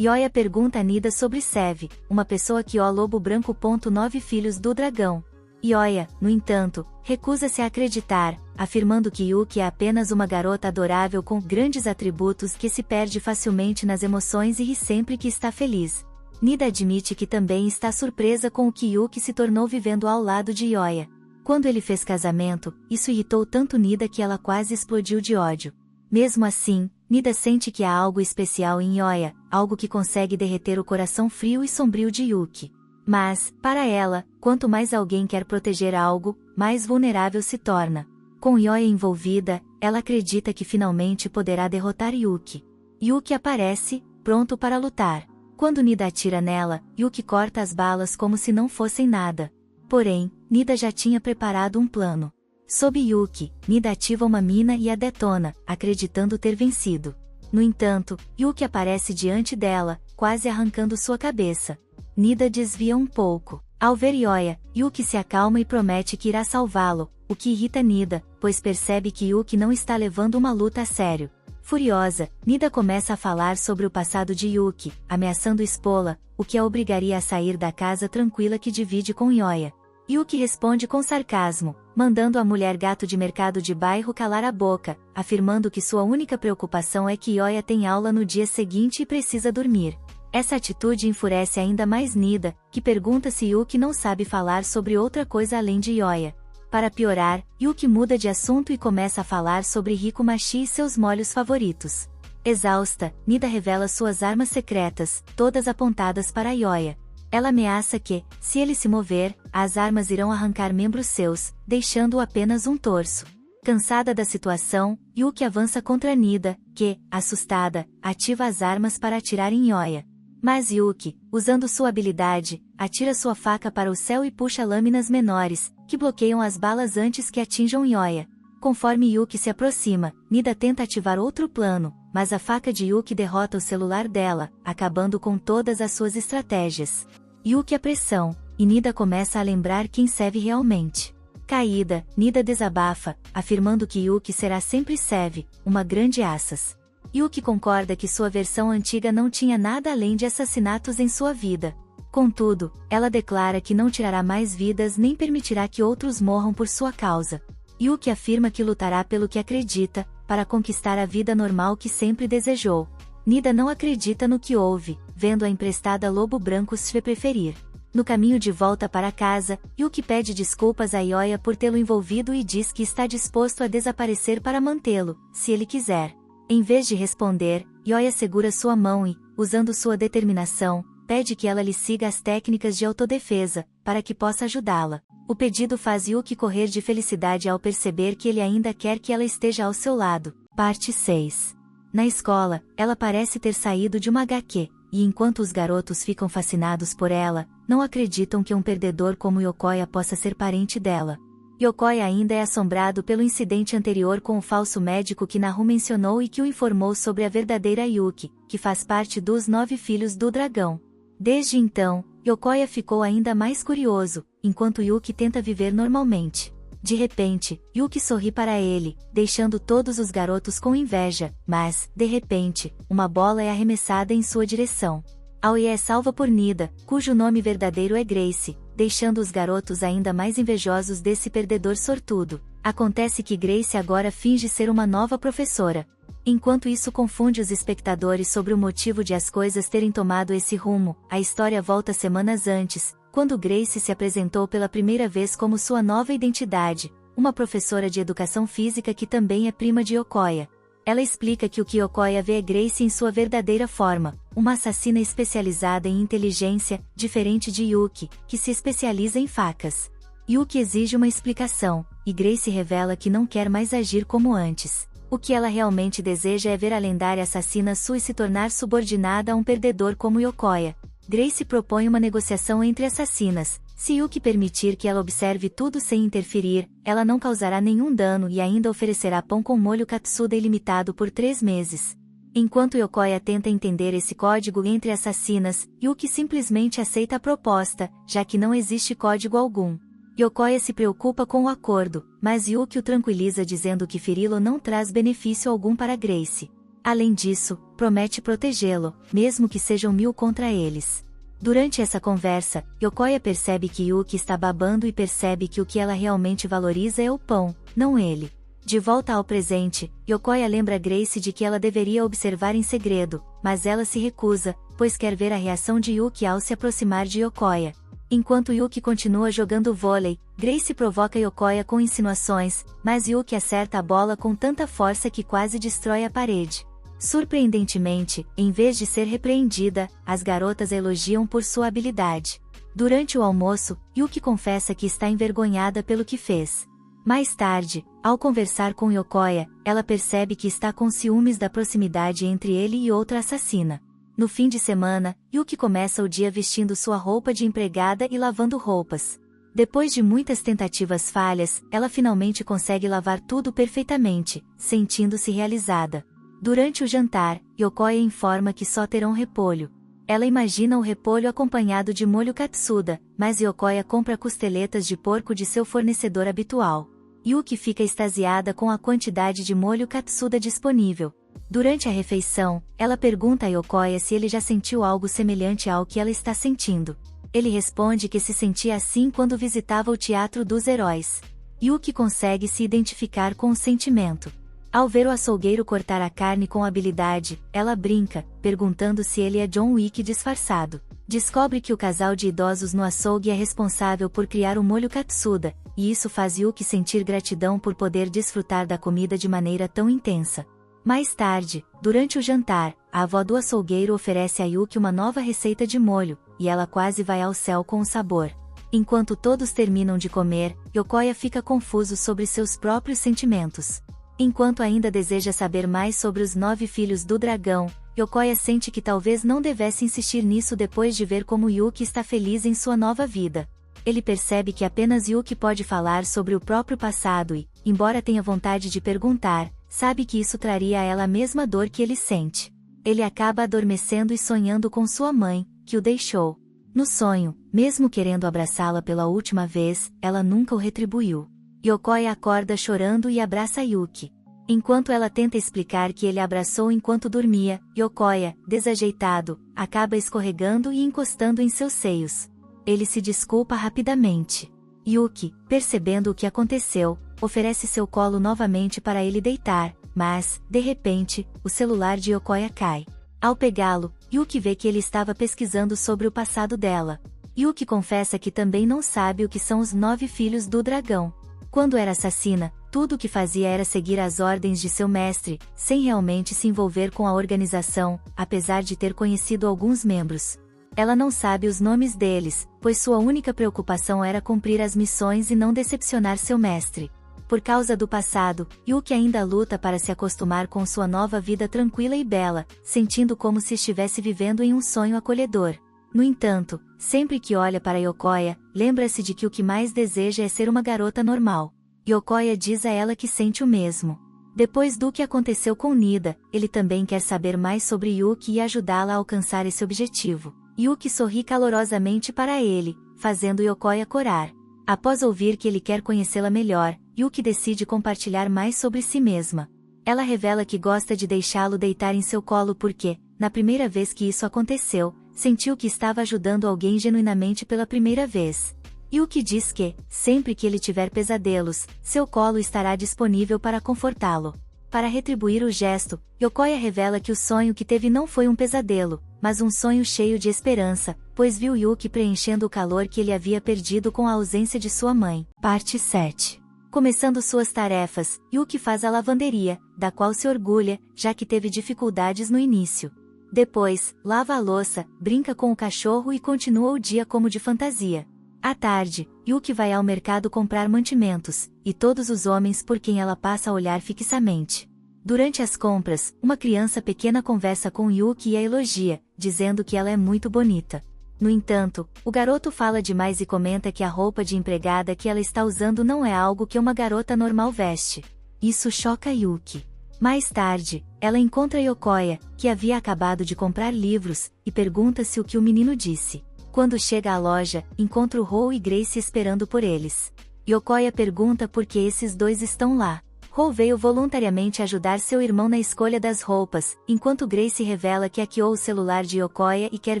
Ioya pergunta a Nida sobre Sev, uma pessoa que o lobo branco. 9 filhos do dragão. Ioya, no entanto, recusa-se a acreditar, afirmando que Yuki é apenas uma garota adorável com grandes atributos que se perde facilmente nas emoções e ri sempre que está feliz. Nida admite que também está surpresa com o que Yuki se tornou vivendo ao lado de Ioya. Quando ele fez casamento, isso irritou tanto Nida que ela quase explodiu de ódio. Mesmo assim, Nida sente que há algo especial em Ioya, algo que consegue derreter o coração frio e sombrio de Yuki. Mas, para ela, quanto mais alguém quer proteger algo, mais vulnerável se torna. Com Ioya envolvida, ela acredita que finalmente poderá derrotar Yuki. Yuki aparece, pronto para lutar. Quando Nida atira nela, Yuki corta as balas como se não fossem nada. Porém, Nida já tinha preparado um plano. Sob Yuki, Nida ativa uma mina e a detona, acreditando ter vencido. No entanto, Yuki aparece diante dela, quase arrancando sua cabeça. Nida desvia um pouco. Ao ver Ioya, Yuki se acalma e promete que irá salvá-lo, o que irrita Nida, pois percebe que Yuki não está levando uma luta a sério. Furiosa, Nida começa a falar sobre o passado de Yuki, ameaçando expô-la, o que a obrigaria a sair da casa tranquila que divide com Ioya. Yuki responde com sarcasmo, mandando a mulher gato de mercado de bairro calar a boca, afirmando que sua única preocupação é que Ioya tem aula no dia seguinte e precisa dormir. Essa atitude enfurece ainda mais Nida, que pergunta se Yuki não sabe falar sobre outra coisa além de Ioya. Para piorar, Yuki muda de assunto e começa a falar sobre Hikomachi e seus molhos favoritos. Exausta, Nida revela suas armas secretas, todas apontadas para Ioya. Ela ameaça que, se ele se mover, as armas irão arrancar membros seus, deixando-o apenas um torso. Cansada da situação, Yuki avança contra Nida, que, assustada, ativa as armas para atirar em Ioya. Mas Yuki, usando sua habilidade, atira sua faca para o céu e puxa lâminas menores, que bloqueiam as balas antes que atinjam Ioya. Conforme Yuki se aproxima, Nida tenta ativar outro plano, mas a faca de Yuki derrota o celular dela, acabando com todas as suas estratégias. Yuki a pressão, e Nida começa a lembrar quem Sev realmente. Caída, Nida desabafa, afirmando que Yuki será sempre Sev, uma grande assas. Yuki concorda que sua versão antiga não tinha nada além de assassinatos em sua vida. Contudo, ela declara que não tirará mais vidas nem permitirá que outros morram por sua causa. Yuki afirma que lutará pelo que acredita, para conquistar a vida normal que sempre desejou. Nida não acredita no que ouve, vendo a emprestada lobo branco se preferir. No caminho de volta para casa, Yuki pede desculpas a Ioya por tê-lo envolvido e diz que está disposto a desaparecer para mantê-lo, se ele quiser. Em vez de responder, Ioya segura sua mão e, usando sua determinação, pede que ela lhe siga as técnicas de autodefesa, para que possa ajudá-la. O pedido faz Yuki correr de felicidade ao perceber que ele ainda quer que ela esteja ao seu lado. Parte 6. Na escola, ela parece ter saído de uma HQ, e enquanto os garotos ficam fascinados por ela, não acreditam que um perdedor como Yokoya possa ser parente dela. Yokoya ainda é assombrado pelo incidente anterior com o falso médico que Naru mencionou e que o informou sobre a verdadeira Yuki, que faz parte dos 9 filhos do dragão. Desde então, Yokoya ficou ainda mais curioso, enquanto Yuki tenta viver normalmente. De repente, Yuki sorri para ele, deixando todos os garotos com inveja, mas, de repente, uma bola é arremessada em sua direção. Aoi é salva por Nida, cujo nome verdadeiro é Grace, deixando os garotos ainda mais invejosos desse perdedor sortudo. Acontece que Grace agora finge ser uma nova professora. Enquanto isso confunde os espectadores sobre o motivo de as coisas terem tomado esse rumo, a história volta semanas antes, quando Grace se apresentou pela primeira vez como sua nova identidade, uma professora de educação física que também é prima de Yokoya. Ela explica que o que Yokoya vê é Grace em sua verdadeira forma, uma assassina especializada em inteligência, diferente de Yuki, que se especializa em facas. Yuki exige uma explicação, e Grace revela que não quer mais agir como antes. O que ela realmente deseja é ver a lendária assassina Sui se tornar subordinada a um perdedor como Yokoya. Grace propõe uma negociação entre assassinas. Se Yuki permitir que ela observe tudo sem interferir, ela não causará nenhum dano e ainda oferecerá pão com molho katsuda ilimitado por 3 meses. Enquanto Yokoya tenta entender esse código entre assassinas, Yuki simplesmente aceita a proposta, já que não existe código algum. Yokoya se preocupa com o acordo, mas Yuki o tranquiliza dizendo que feri-lo não traz benefício algum para Grace. Além disso, promete protegê-lo, mesmo que sejam 1000 contra eles. Durante essa conversa, Yokoya percebe que Yuki está babando e percebe que o que ela realmente valoriza é o pão, não ele. De volta ao presente, Yokoya lembra Grace de que ela deveria observar em segredo, mas ela se recusa, pois quer ver a reação de Yuki ao se aproximar de Yokoya. Enquanto Yuki continua jogando vôlei, Grace provoca Yokoya com insinuações, mas Yuki acerta a bola com tanta força que quase destrói a parede. Surpreendentemente, em vez de ser repreendida, as garotas a elogiam por sua habilidade. Durante o almoço, Yuki confessa que está envergonhada pelo que fez. Mais tarde, ao conversar com Yokoya, ela percebe que está com ciúmes da proximidade entre ele e outra assassina. No fim de semana, Yuki começa o dia vestindo sua roupa de empregada e lavando roupas. Depois de muitas tentativas falhas, ela finalmente consegue lavar tudo perfeitamente, sentindo-se realizada. Durante o jantar, Yokoya informa que só terão repolho. Ela imagina o repolho acompanhado de molho katsuda, mas Yokoya compra costeletas de porco de seu fornecedor habitual. Yuki fica extasiada com a quantidade de molho katsuda disponível. Durante a refeição, ela pergunta a Yokoya se ele já sentiu algo semelhante ao que ela está sentindo. Ele responde que se sentia assim quando visitava o Teatro dos Heróis. Yuki consegue se identificar com o sentimento. Ao ver o açougueiro cortar a carne com habilidade, ela brinca, perguntando se ele é John Wick disfarçado. Descobre que o casal de idosos no açougue é responsável por criar o molho katsuda, e isso faz Yuki sentir gratidão por poder desfrutar da comida de maneira tão intensa. Mais tarde, durante o jantar, a avó do açougueiro oferece a Yuki uma nova receita de molho, e ela quase vai ao céu com o sabor. Enquanto todos terminam de comer, Yokoya fica confuso sobre seus próprios sentimentos. Enquanto ainda deseja saber mais sobre os 9 filhos do dragão, Yokoya sente que talvez não devesse insistir nisso depois de ver como Yuki está feliz em sua nova vida. Ele percebe que apenas Yuki pode falar sobre o próprio passado e, embora tenha vontade de perguntar, sabe que isso traria a ela a mesma dor que ele sente. Ele acaba adormecendo e sonhando com sua mãe, que o deixou. No sonho, mesmo querendo abraçá-la pela última vez, ela nunca o retribuiu. Yokoya acorda chorando e abraça Yuki. Enquanto ela tenta explicar que ele a abraçou enquanto dormia, Yokoya, desajeitado, acaba escorregando e encostando em seus seios. Ele se desculpa rapidamente. Yuki, percebendo o que aconteceu, oferece seu colo novamente para ele deitar, mas, de repente, o celular de Yokoya cai. Ao pegá-lo, Yuki vê que ele estava pesquisando sobre o passado dela. Yuki confessa que também não sabe o que são os 9 filhos do dragão. Quando era assassina, tudo o que fazia era seguir as ordens de seu mestre, sem realmente se envolver com a organização, apesar de ter conhecido alguns membros. Ela não sabe os nomes deles, pois sua única preocupação era cumprir as missões e não decepcionar seu mestre. Por causa do passado, Yuki ainda luta para se acostumar com sua nova vida tranquila e bela, sentindo como se estivesse vivendo em um sonho acolhedor. No entanto, sempre que olha para Yokoya, lembra-se de que o que mais deseja é ser uma garota normal. Yokoya diz a ela que sente o mesmo. Depois do que aconteceu com Nida, ele também quer saber mais sobre Yuki e ajudá-la a alcançar esse objetivo. Yuki sorri calorosamente para ele, fazendo Yokoya corar. Após ouvir que ele quer conhecê-la melhor, Yuki decide compartilhar mais sobre si mesma. Ela revela que gosta de deixá-lo deitar em seu colo porque, na primeira vez que isso aconteceu, sentiu que estava ajudando alguém genuinamente pela primeira vez. Yuki diz que, sempre que ele tiver pesadelos, seu colo estará disponível para confortá-lo. Para retribuir o gesto, Yokoya revela que o sonho que teve não foi um pesadelo, mas um sonho cheio de esperança, pois viu Yuki preenchendo o calor que ele havia perdido com a ausência de sua mãe. Parte 7. Começando suas tarefas, Yuki faz a lavanderia, da qual se orgulha, já que teve dificuldades no início. Depois, lava a louça, brinca com o cachorro e continua o dia como de fantasia. À tarde, Yuki vai ao mercado comprar mantimentos, e todos os homens por quem ela passa a olhar fixamente. Durante as compras, uma criança pequena conversa com Yuki e a elogia, dizendo que ela é muito bonita. No entanto, o garoto fala demais e comenta que a roupa de empregada que ela está usando não é algo que uma garota normal veste. Isso choca Yuki. Mais tarde, ela encontra Yokoya, que havia acabado de comprar livros, e pergunta-se o que o menino disse. Quando chega à loja, encontra o Rou e Grace esperando por eles. Yokoya pergunta por que esses dois estão lá. Rou veio voluntariamente ajudar seu irmão na escolha das roupas, enquanto Grace revela que hackeou o celular de Yokoya e quer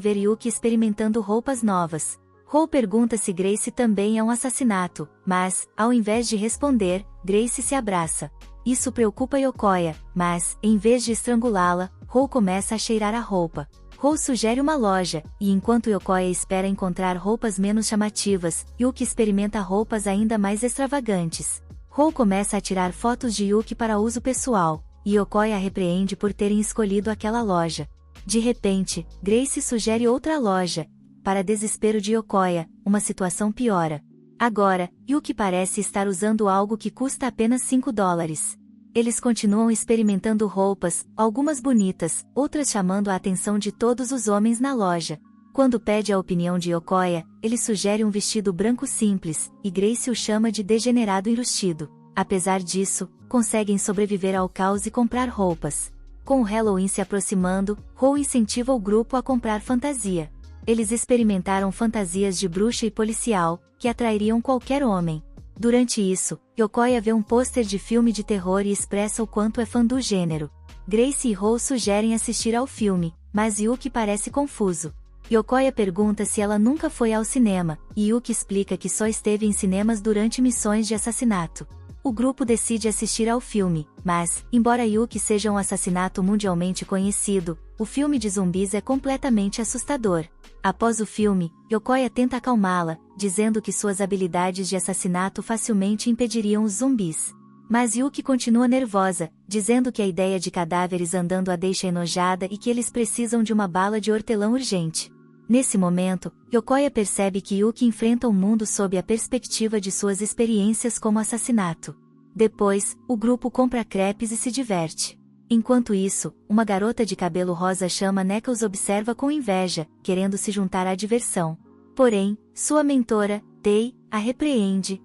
ver Yuki experimentando roupas novas. Rou pergunta se Grace também é um assassinato, mas, ao invés de responder, Grace se abraça. Isso preocupa Yokoya, mas, em vez de estrangulá-la, Rou começa a cheirar a roupa. Rou sugere uma loja, e enquanto Yokoya espera encontrar roupas menos chamativas, Yuki experimenta roupas ainda mais extravagantes. Rou começa a tirar fotos de Yuki para uso pessoal, e Yokoya a repreende por terem escolhido aquela loja. De repente, Grace sugere outra loja. Para desespero de Yokoya, uma situação piora. Agora, Yuki parece estar usando algo que custa apenas $5. Eles continuam experimentando roupas, algumas bonitas, outras chamando a atenção de todos os homens na loja. Quando pede a opinião de Yokoya, ele sugere um vestido branco simples, e Grace o chama de degenerado enrustido. Apesar disso, conseguem sobreviver ao caos e comprar roupas. Com o Halloween se aproximando, Rou incentiva o grupo a comprar fantasia. Eles experimentaram fantasias de bruxa e policial, que atrairiam qualquer homem. Durante isso, Yokoya vê um pôster de filme de terror e expressa o quanto é fã do gênero. Grace e Rou sugerem assistir ao filme, mas Yuki parece confuso. Yokoya pergunta se ela nunca foi ao cinema, e Yuki explica que só esteve em cinemas durante missões de assassinato. O grupo decide assistir ao filme, mas, embora Yuki seja um assassinato mundialmente conhecido, o filme de zumbis é completamente assustador. Após o filme, Yokoya tenta acalmá-la, dizendo que suas habilidades de assassinato facilmente impediriam os zumbis. Mas Yuki continua nervosa, dizendo que a ideia de cadáveres andando a deixa enojada e que eles precisam de uma bala de hortelã urgente. Nesse momento, Yokoya percebe que Yuki enfrenta o mundo sob a perspectiva de suas experiências como assassinato. Depois, o grupo compra crepes e se diverte. Enquanto isso, uma garota de cabelo rosa chama Neko os observa com inveja, querendo se juntar à diversão. Porém, sua mentora, Tei, a repreende.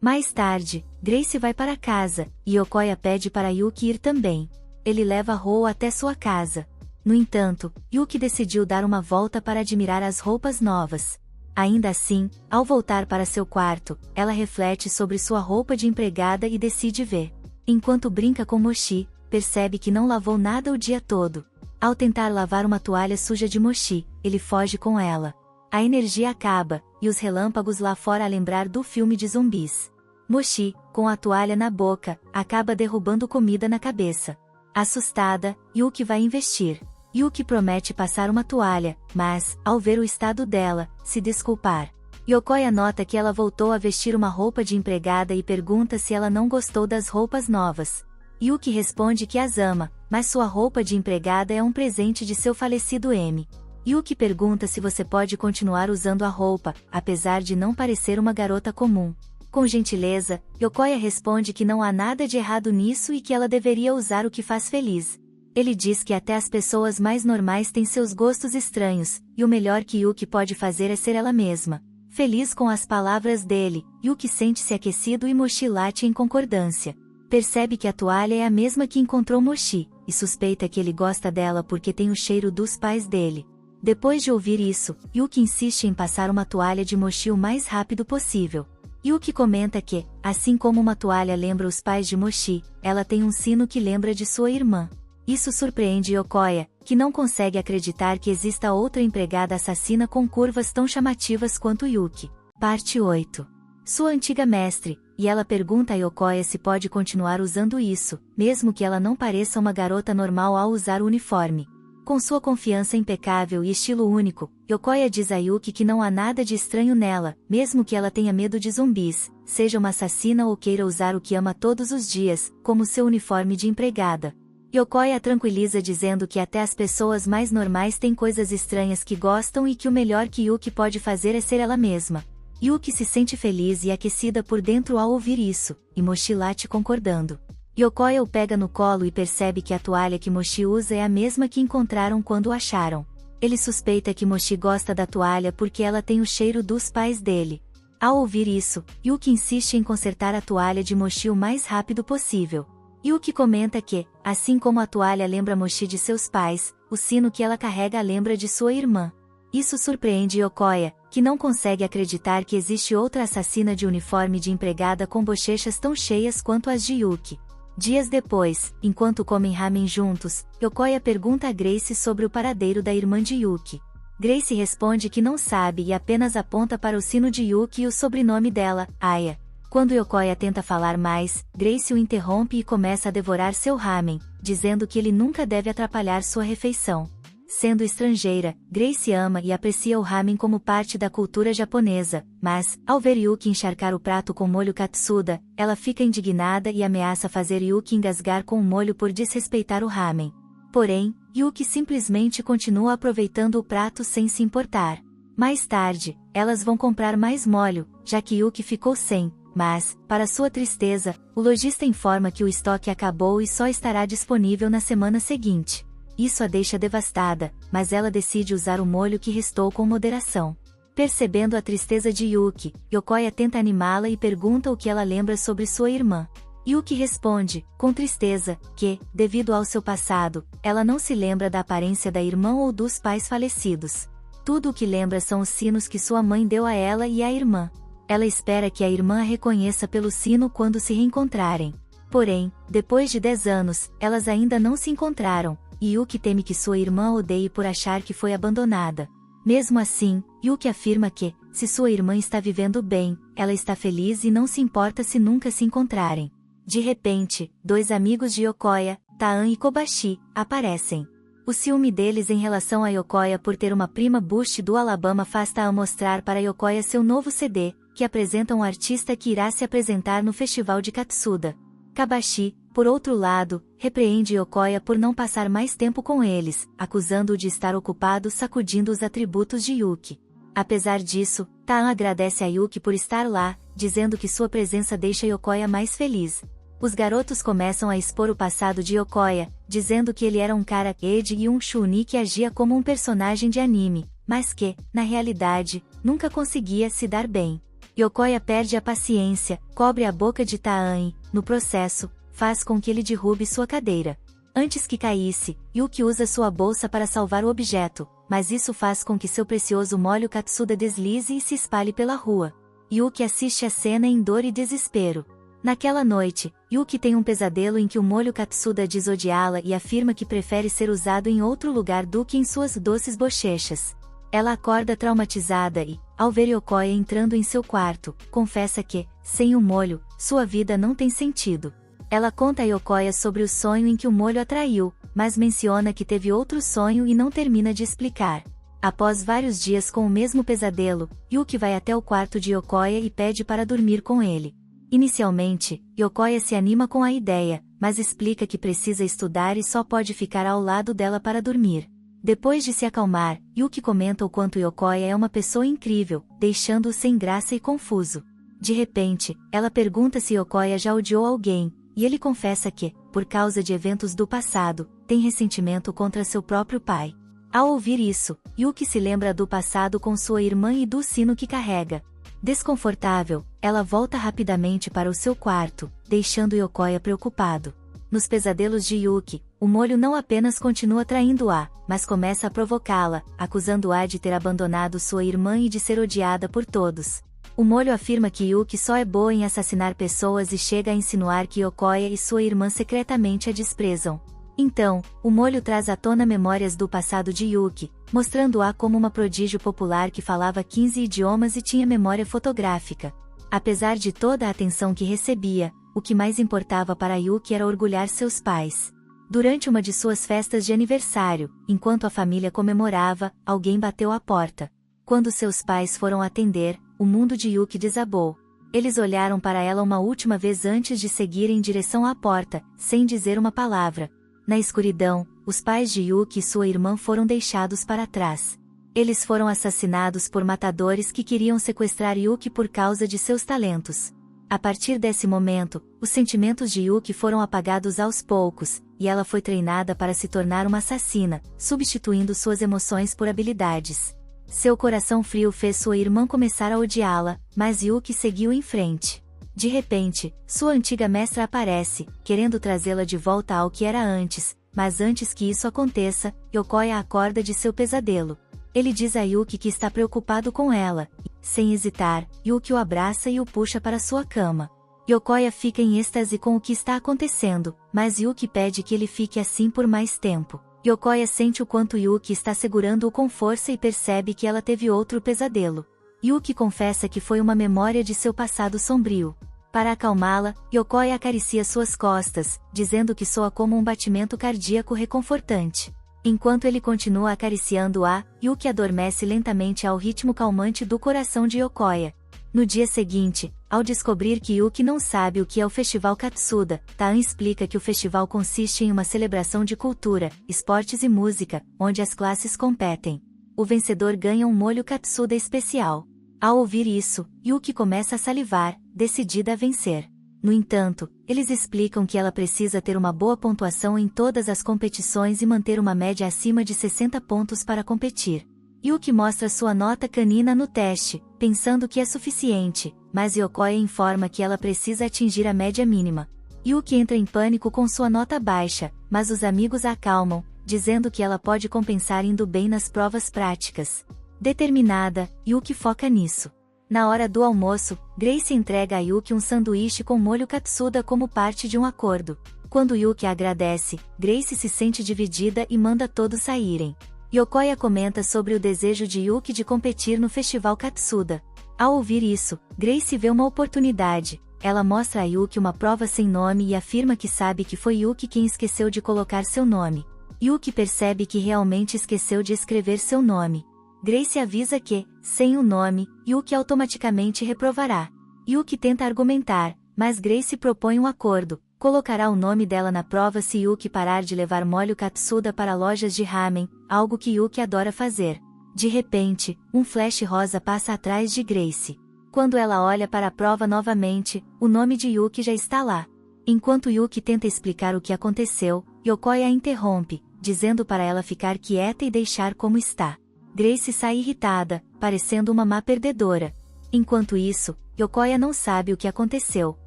Mais tarde, Grace vai para casa, e Yokoya pede para Yuki ir também. Ele leva Rou até sua casa. No entanto, Yuki decidiu dar uma volta para admirar as roupas novas. Ainda assim, ao voltar para seu quarto, ela reflete sobre sua roupa de empregada e decide ver. Enquanto brinca com Mochi, percebe que não lavou nada o dia todo. Ao tentar lavar uma toalha suja de Mochi, ele foge com ela. A energia acaba, e os relâmpagos lá fora a lembrar do filme de zumbis. Mochi, com a toalha na boca, acaba derrubando comida na cabeça. Assustada, Yuki vai investir. Yuki promete passar uma toalha, mas, ao ver o estado dela, se desculpar. Yokoya nota que ela voltou a vestir uma roupa de empregada e pergunta se ela não gostou das roupas novas. Yuki responde que as ama, mas sua roupa de empregada é um presente de seu falecido M. Yuki pergunta se você pode continuar usando a roupa, apesar de não parecer uma garota comum. Com gentileza, Yokoya responde que não há nada de errado nisso e que ela deveria usar o que faz feliz. Ele diz que até as pessoas mais normais têm seus gostos estranhos, e o melhor que Yuki pode fazer é ser ela mesma. Feliz com as palavras dele, Yuki sente-se aquecido e Mochi late em concordância. Percebe que a toalha é a mesma que encontrou Mochi, e suspeita que ele gosta dela porque tem o cheiro dos pais dele. Depois de ouvir isso, Yuki insiste em passar uma toalha de Mochi o mais rápido possível. Yuki comenta que, assim como uma toalha lembra os pais de Mochi, ela tem um sino que lembra de sua irmã. Isso surpreende Yokoya, que não consegue acreditar que exista outra empregada assassina com curvas tão chamativas quanto Yuki. Parte 8. Sua antiga mestre, e ela pergunta a Yokoya se pode continuar usando isso, mesmo que ela não pareça uma garota normal ao usar o uniforme. Com sua confiança impecável e estilo único, Yokoya diz a Yuki que não há nada de estranho nela, mesmo que ela tenha medo de zumbis, seja uma assassina ou queira usar o que ama todos os dias, como seu uniforme de empregada. Yokoya a tranquiliza dizendo que até as pessoas mais normais têm coisas estranhas que gostam e que o melhor que Yuki pode fazer é ser ela mesma. Yuki se sente feliz e aquecida por dentro ao ouvir isso, e Mochi late concordando. Yokoya o pega no colo e percebe que a toalha que Mochi usa é a mesma que encontraram quando o acharam. Ele suspeita que Mochi gosta da toalha porque ela tem o cheiro dos pais dele. Ao ouvir isso, Yuki insiste em consertar a toalha de Mochi o mais rápido possível. Yuki comenta que, assim como a toalha lembra Mochi de seus pais, o sino que ela carrega lembra de sua irmã. Isso surpreende Yokoya, que não consegue acreditar que existe outra assassina de uniforme de empregada com bochechas tão cheias quanto as de Yuki. Dias depois, enquanto comem ramen juntos, Yokoya pergunta a Grace sobre o paradeiro da irmã de Yuki. Grace responde que não sabe e apenas aponta para o sino de Yuki e o sobrenome dela, Aya. Quando Yokoya tenta falar mais, Grace o interrompe e começa a devorar seu ramen, dizendo que ele nunca deve atrapalhar sua refeição. Sendo estrangeira, Grace ama e aprecia o ramen como parte da cultura japonesa, mas, ao ver Yuki encharcar o prato com molho katsuda, ela fica indignada e ameaça fazer Yuki engasgar com o molho por desrespeitar o ramen. Porém, Yuki simplesmente continua aproveitando o prato sem se importar. Mais tarde, elas vão comprar mais molho, já que Yuki ficou sem, mas, para sua tristeza, o lojista informa que o estoque acabou e só estará disponível na semana seguinte. Isso a deixa devastada, mas ela decide usar o molho que restou com moderação. Percebendo a tristeza de Yuki, Yokoya tenta animá-la e pergunta o que ela lembra sobre sua irmã. Yuki responde, com tristeza, que, devido ao seu passado, ela não se lembra da aparência da irmã ou dos pais falecidos. Tudo o que lembra são os sinos que sua mãe deu a ela e à irmã. Ela espera que a irmã a reconheça pelo sino quando se reencontrarem. Porém, depois de 10 anos, elas ainda não se encontraram, e Yuki teme que sua irmã a odeie por achar que foi abandonada. Mesmo assim, Yuki afirma que, se sua irmã está vivendo bem, ela está feliz e não se importa se nunca se encontrarem. De repente, dois amigos de Yokoya, Taan e Kobashi, aparecem. O ciúme deles em relação a Yokoya por ter uma prima Bush do Alabama faz Taan mostrar para Yokoya seu novo CD, que apresenta um artista que irá se apresentar no festival de Katsuda. Kabashi, por outro lado, repreende Yokoya por não passar mais tempo com eles, acusando-o de estar ocupado sacudindo os atributos de Yuki. Apesar disso, Taan agradece a Yuki por estar lá, dizendo que sua presença deixa Yokoya mais feliz. Os garotos começam a expor o passado de Yokoya, dizendo que ele era um cara edgy e um shuni que agia como um personagem de anime, mas que, na realidade, nunca conseguia se dar bem. Yokoya perde a paciência, cobre a boca de Taan e, no processo, faz com que ele derrube sua cadeira. Antes que caísse, Yuki usa sua bolsa para salvar o objeto, mas isso faz com que seu precioso molho katsuda deslize e se espalhe pela rua. Yuki assiste a cena em dor e desespero. Naquela noite, Yuki tem um pesadelo em que o molho katsuda diz odiá-la e afirma que prefere ser usado em outro lugar do que em suas doces bochechas. Ela acorda traumatizada e, ao ver Yokoya entrando em seu quarto, confessa que, sem o molho, sua vida não tem sentido. Ela conta a Yokoya sobre o sonho em que o molho atraiu, mas menciona que teve outro sonho e não termina de explicar. Após vários dias com o mesmo pesadelo, Yuki vai até o quarto de Yokoya e pede para dormir com ele. Inicialmente, Yokoya se anima com a ideia, mas explica que precisa estudar e só pode ficar ao lado dela para dormir. Depois de se acalmar, Yuki comenta o quanto Yokoya é uma pessoa incrível, deixando-o sem graça e confuso. De repente, ela pergunta se Yokoya já odiou alguém, e ele confessa que, por causa de eventos do passado, tem ressentimento contra seu próprio pai. Ao ouvir isso, Yuki se lembra do passado com sua irmã e do sino que carrega. Desconfortável, ela volta rapidamente para o seu quarto, deixando Yokoya preocupado. Nos pesadelos de Yuki, o molho não apenas continua traindo-a, mas começa a provocá-la, acusando-a de ter abandonado sua irmã e de ser odiada por todos. O molho afirma que Yuki só é boa em assassinar pessoas e chega a insinuar que Yokoya e sua irmã secretamente a desprezam. Então, o molho traz à tona memórias do passado de Yuki, mostrando-a como uma prodígio popular que falava 15 idiomas e tinha memória fotográfica. Apesar de toda a atenção que recebia, o que mais importava para Yuki era orgulhar seus pais. Durante uma de suas festas de aniversário, enquanto a família comemorava, alguém bateu à porta. Quando seus pais foram atender, o mundo de Yuki desabou. Eles olharam para ela uma última vez antes de seguir em direção à porta, sem dizer uma palavra. Na escuridão, os pais de Yuki e sua irmã foram deixados para trás. Eles foram assassinados por matadores que queriam sequestrar Yuki por causa de seus talentos. A partir desse momento, os sentimentos de Yuki foram apagados aos poucos, e ela foi treinada para se tornar uma assassina, substituindo suas emoções por habilidades. Seu coração frio fez sua irmã começar a odiá-la, mas Yuki seguiu em frente. De repente, sua antiga mestra aparece, querendo trazê-la de volta ao que era antes, mas antes que isso aconteça, Yokoya acorda de seu pesadelo. Ele diz a Yuki que está preocupado com ela, e, sem hesitar, Yuki o abraça e o puxa para sua cama. Yokoya fica em êxtase com o que está acontecendo, mas Yuki pede que ele fique assim por mais tempo. Yokoya sente o quanto Yuki está segurando-o com força e percebe que ela teve outro pesadelo. Yuki confessa que foi uma memória de seu passado sombrio. Para acalmá-la, Yokoya acaricia suas costas, dizendo que soa como um batimento cardíaco reconfortante. Enquanto ele continua acariciando-a, Yuki adormece lentamente ao ritmo calmante do coração de Yokoya. No dia seguinte, ao descobrir que Yuki não sabe o que é o Festival Katsuda, Taan explica que o festival consiste em uma celebração de cultura, esportes e música, onde as classes competem. O vencedor ganha um molho Katsuda especial. Ao ouvir isso, Yuki começa a salivar, decidida a vencer. No entanto, eles explicam que ela precisa ter uma boa pontuação em todas as competições e manter uma média acima de 60 pontos para competir. Yuki mostra sua nota canina no teste, pensando que é suficiente, mas Yokoya informa que ela precisa atingir a média mínima. Yuki entra em pânico com sua nota baixa, mas os amigos a acalmam, dizendo que ela pode compensar indo bem nas provas práticas. Determinada, Yuki foca nisso. Na hora do almoço, Grace entrega a Yuki um sanduíche com molho Katsuda como parte de um acordo. Quando Yuki agradece, Grace se sente dividida e manda todos saírem. Yokoya comenta sobre o desejo de Yuki de competir no Festival Katsuda. Ao ouvir isso, Grace vê uma oportunidade. Ela mostra a Yuki uma prova sem nome e afirma que sabe que foi Yuki quem esqueceu de colocar seu nome. Yuki percebe que realmente esqueceu de escrever seu nome. Grace avisa que, sem o nome, Yuki automaticamente reprovará. Yuki tenta argumentar, mas Grace propõe um acordo. Colocará o nome dela na prova se Yuki parar de levar molho Katsuda para lojas de ramen, algo que Yuki adora fazer. De repente, um flash rosa passa atrás de Grace. Quando ela olha para a prova novamente, o nome de Yuki já está lá. Enquanto Yuki tenta explicar o que aconteceu, Yokoya a interrompe, dizendo para ela ficar quieta e deixar como está. Grace sai irritada, parecendo uma má perdedora. Enquanto isso, Yokoya não sabe o que aconteceu,